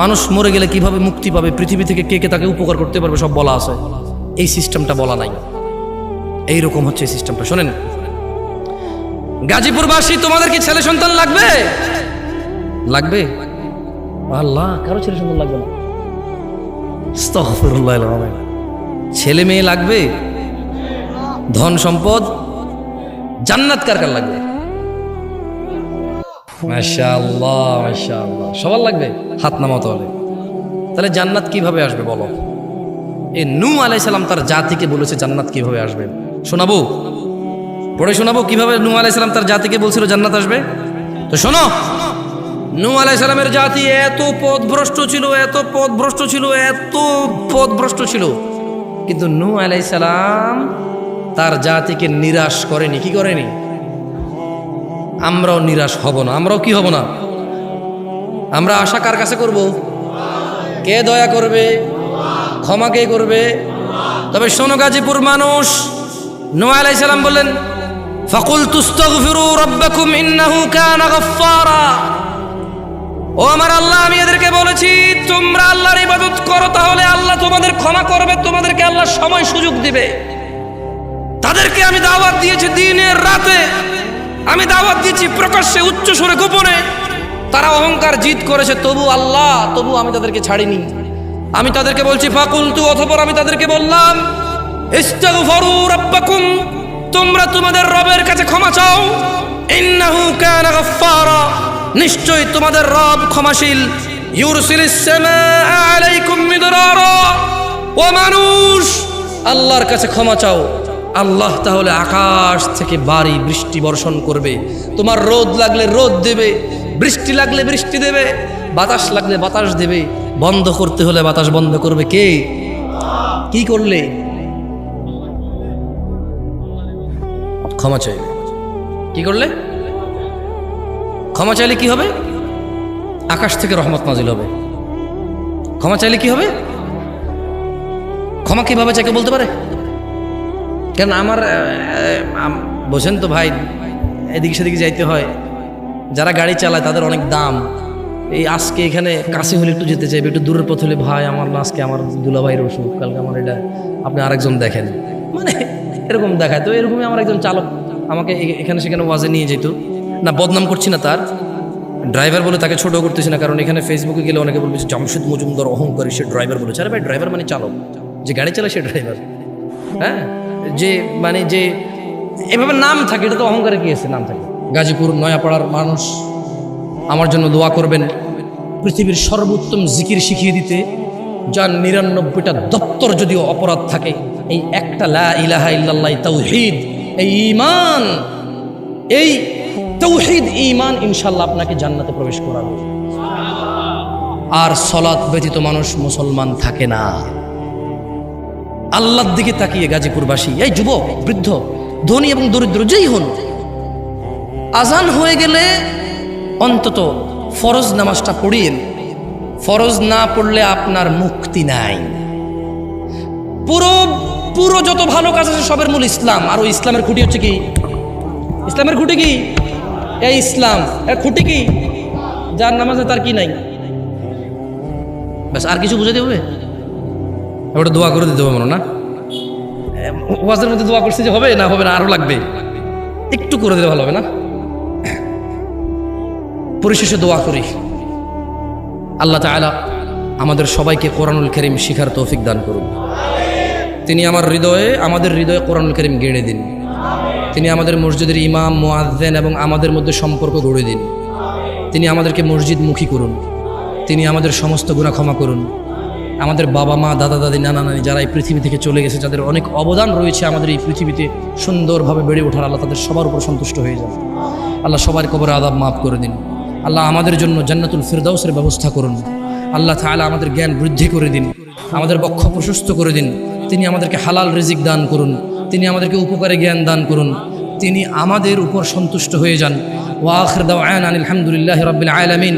[SPEAKER 1] মানুষ মরে গেলে কিভাবে মুক্তি পাবে, পৃথিবী থেকে কে কে তাকে উপকার করতে পারবে, সব বলা আছে। এই সিস্টেমটা বলা নাই। এইরকম হচ্ছে এই সিস্টেমটা। শোনেন, গাজীপুরবাসী, তোমাদের কি ছেলে সন্তান লাগবে? লাগবে? আল্লাহ, কারো ছেলে সন্তান লাগবে না? আস্তাগফিরুল্লাহ। ছেলে মেয়ে লাগবে, ধন সম্পদ, জান্নাত কার কার লাগবে? মাশাআল্লাহ, মাশাআল্লাহ, সবার লাগবে। হাত নামাতে হবে। তাহলে জান্নাত কিভাবে আসবে বলো? এই নূহ আলাইহিস সালাম তার জাতিকে বলেছে জান্নাত কিভাবে আসবে। শোনাবো, পড়ে শোনাবো কিভাবে নূহ আলাইহিস সালাম তার জাতিকে বলছিল জান্নাত আসবে। তো শোনো, নূহ আলাইহিস সালামের জাতি এত পথভ্রষ্ট ছিল, এত পথভ্রষ্ট ছিল, এত পথভ্রষ্ট ছিল, কিন্তু নূহ আলাইহিস সালাম তার জাতিকে নিরাশ করেনি। কি করেনি? আমরাও নিরাশ হব না। আমরাও কি হব না? আমরা আশা কার কাছে করব? কে দয়া করবে? ক্ষমা কে করবে? তবে শোনো গাজীপুর মানুষ, নূহ আলাইহিস সালাম বললেন ফাকুলতু আস্তাগফিরু রাব্বাকুম ইন্নাহু কানা গাফফারা। ও আমার আল্লাহ, আমি এদেরকে বলেছি তোমরা আল্লাহর ইবাদত করো, তাহলে আল্লাহ তোমাদের ক্ষমা করবে, তোমাদেরকে আল্লাহ সময় সুযোগ দিবে। তাদেরকে আমি দাওয়াত দিয়েছি দিনের রাতে, আমি দাওয়াত দিয়েছি প্রকাশ্যে, উচ্চ সুরে, গোপনে। তারা অহংকার জিদ করেছে, তবু আল্লাহ, তবু আমি তাদেরকে ছাড়িনি। আমি তাদেরকে বলছি ফাকুলতু, অতঃপর আমি তাদেরকে বললাম ইস্তাগফিরু রাব্বাকুম, তোমরা তোমাদের রবের কাছে ক্ষমা চাও। ইন্নাহু কানা গাফফারা, নিশ্চয়ই তোমাদের রব ক্ষমাশীল। ইউরসিলিস সামাআ আলাইকুম মিদরারা। ও মানুষ, আল্লাহর কাছে ক্ষমা চাও, আল্লাহ তাহলে আকাশ থেকে বাড়ি বৃষ্টি বর্ষণ করবে। তোমার রোদ লাগলে রোদ দেবে, বৃষ্টি লাগলে বৃষ্টি দেবে, বাতাস লাগলে বাতাস দেবে। বন্ধ করতে হলে বাতাস বন্ধ করবে কে? কি করলে? ক্ষমা চাইলে। কি করলে? ক্ষমা চাইলে কি হবে? আকাশ থেকে রহমত নাজিল হবে। ক্ষমা চাইলে কি হবে? ক্ষমা কিভাবে চাকে বলতে পারে? কেন আমার বোঝেন তো ভাই, এদিকে সেদিকে যাইতে হয়, যারা গাড়ি চালায় তাদের অনেক দাম। এই আজকে এখানে কাছে হলে একটু যেতে চাইবে, একটু দূরের পথ হলে ভাই আমার না আজকে আমার দুলাভাইয়ের অসুখ, কালকে আমার এটা, আপনি আরেকজন দেখেন, মানে এরকম দেখায়। তো এরকমই আমার একজন চালক আমাকে এখানে সেখানে ওয়াজে নিয়ে যেত, না বদনাম করছি না তার, ড্রাইভার বলে তাকে ছোট করতেছি না, কারণ এখানে ফেসবুকে গেলে অনেকে বলবে জামশেদ মজুমদার অহংকারী, সে ড্রাইভার বলেছে। আরে ভাই, ড্রাইভার মানে চালক, যে গাড়ি চালায় সে ড্রাইভার। হ্যাঁ, যে মানে যে এভাবে নাম থাকে, এটা তো অহংকারে কি আছে, নাম থাকে। গাজীপুর নয়াপাড়ার মানুষ আমার জন্য দোয়া করবেন, পৃথিবীর সর্বোত্তম জিকির শিখিয়ে দিতে, যার ৯৯টা দপ্তর যদিও অপরাধ থাকে, এই একটা লা ইলাহা ইল্লাল্লাহ তাওহীদ, এই ঈমান, এই তাওহীদ ঈমান ইনশাআল্লাহ আপনাকে জান্নাতে প্রবেশ করাবে। আর সালাত ব্যতীত মানুষ মুসলমান থাকে না। আল্লাহর দিকে তাকিয়ে গাজীপুরবাসী, এই যুবক, বৃদ্ধ, ধনী এবং দরিদ্র যেই হন, আজান হয়ে গেলে অন্তত ফরজ নামাজটা পড়িয়েন। ফরজ না পড়লে আপনার মুক্তি নাই। পুরো পুরো যত ভালো কাজ আছে সবের মূল ইসলাম। আর ওই ইসলামের খুঁটি হচ্ছে কি? ইসলামের খুঁটি কি? এই ইসলাম এর খুঁটি কি? যার নামাজে তার কি নাই, ব্যাস। আর কিছু বুঝাতে হবে? ওটা দোয়া করে দিতে হবে মনে না? ওয়াজের মধ্যে দোয়া করছে যে হবে না, হবে না, আরো লাগবে, একটু করে দিলে ভালো হবে না? পরিশেষে দোয়া করি, আল্লাহ তাআলা আমাদের সবাইকে কোরআনুল কারীম শিখার তৌফিক দান করুন। তিনি আমাদের হৃদয়ে কোরআনুল কারীম গেড়ে দিন। তিনি আমাদের মসজিদের ইমাম, মুয়াজ্জিন এবং আমাদের মধ্যে সম্পর্ক গড়ে দিন। তিনি আমাদেরকে মসজিদমুখী করুন। তিনি আমাদের সমস্ত গুনাহ ক্ষমা করুন। আমাদের বাবা মা, দাদা দাদি, নানা নানি যারা এই পৃথিবী থেকে চলে গেছে, যাদের অনেক অবদান রয়েছে আমাদের এই পৃথিবীতে সুন্দরভাবে বেড়ে ওঠার, আল্লাহ তাদের সবার উপর সন্তুষ্ট হয়ে যান। আল্লাহ সবার কবরে আযাব মাফ করে দিন। আল্লাহ আমাদের জন্য জান্নাতুল ফিরদাউসের ব্যবস্থা করুন। আল্লাহ তাআলা আমাদের জ্ঞান বৃদ্ধি করে দিন, আমাদের বক্ষ প্রশস্ত করে দিন। তিনি আমাদেরকে হালাল রিজিক দান করুন। তিনি আমাদেরকে উপকারে জ্ঞান দান করুন। তিনি আমাদের উপর সন্তুষ্ট হয়ে যান। ওয়া আখির দাওয়ানা আলহামদুলিল্লাহি রাব্বিল আলামিন।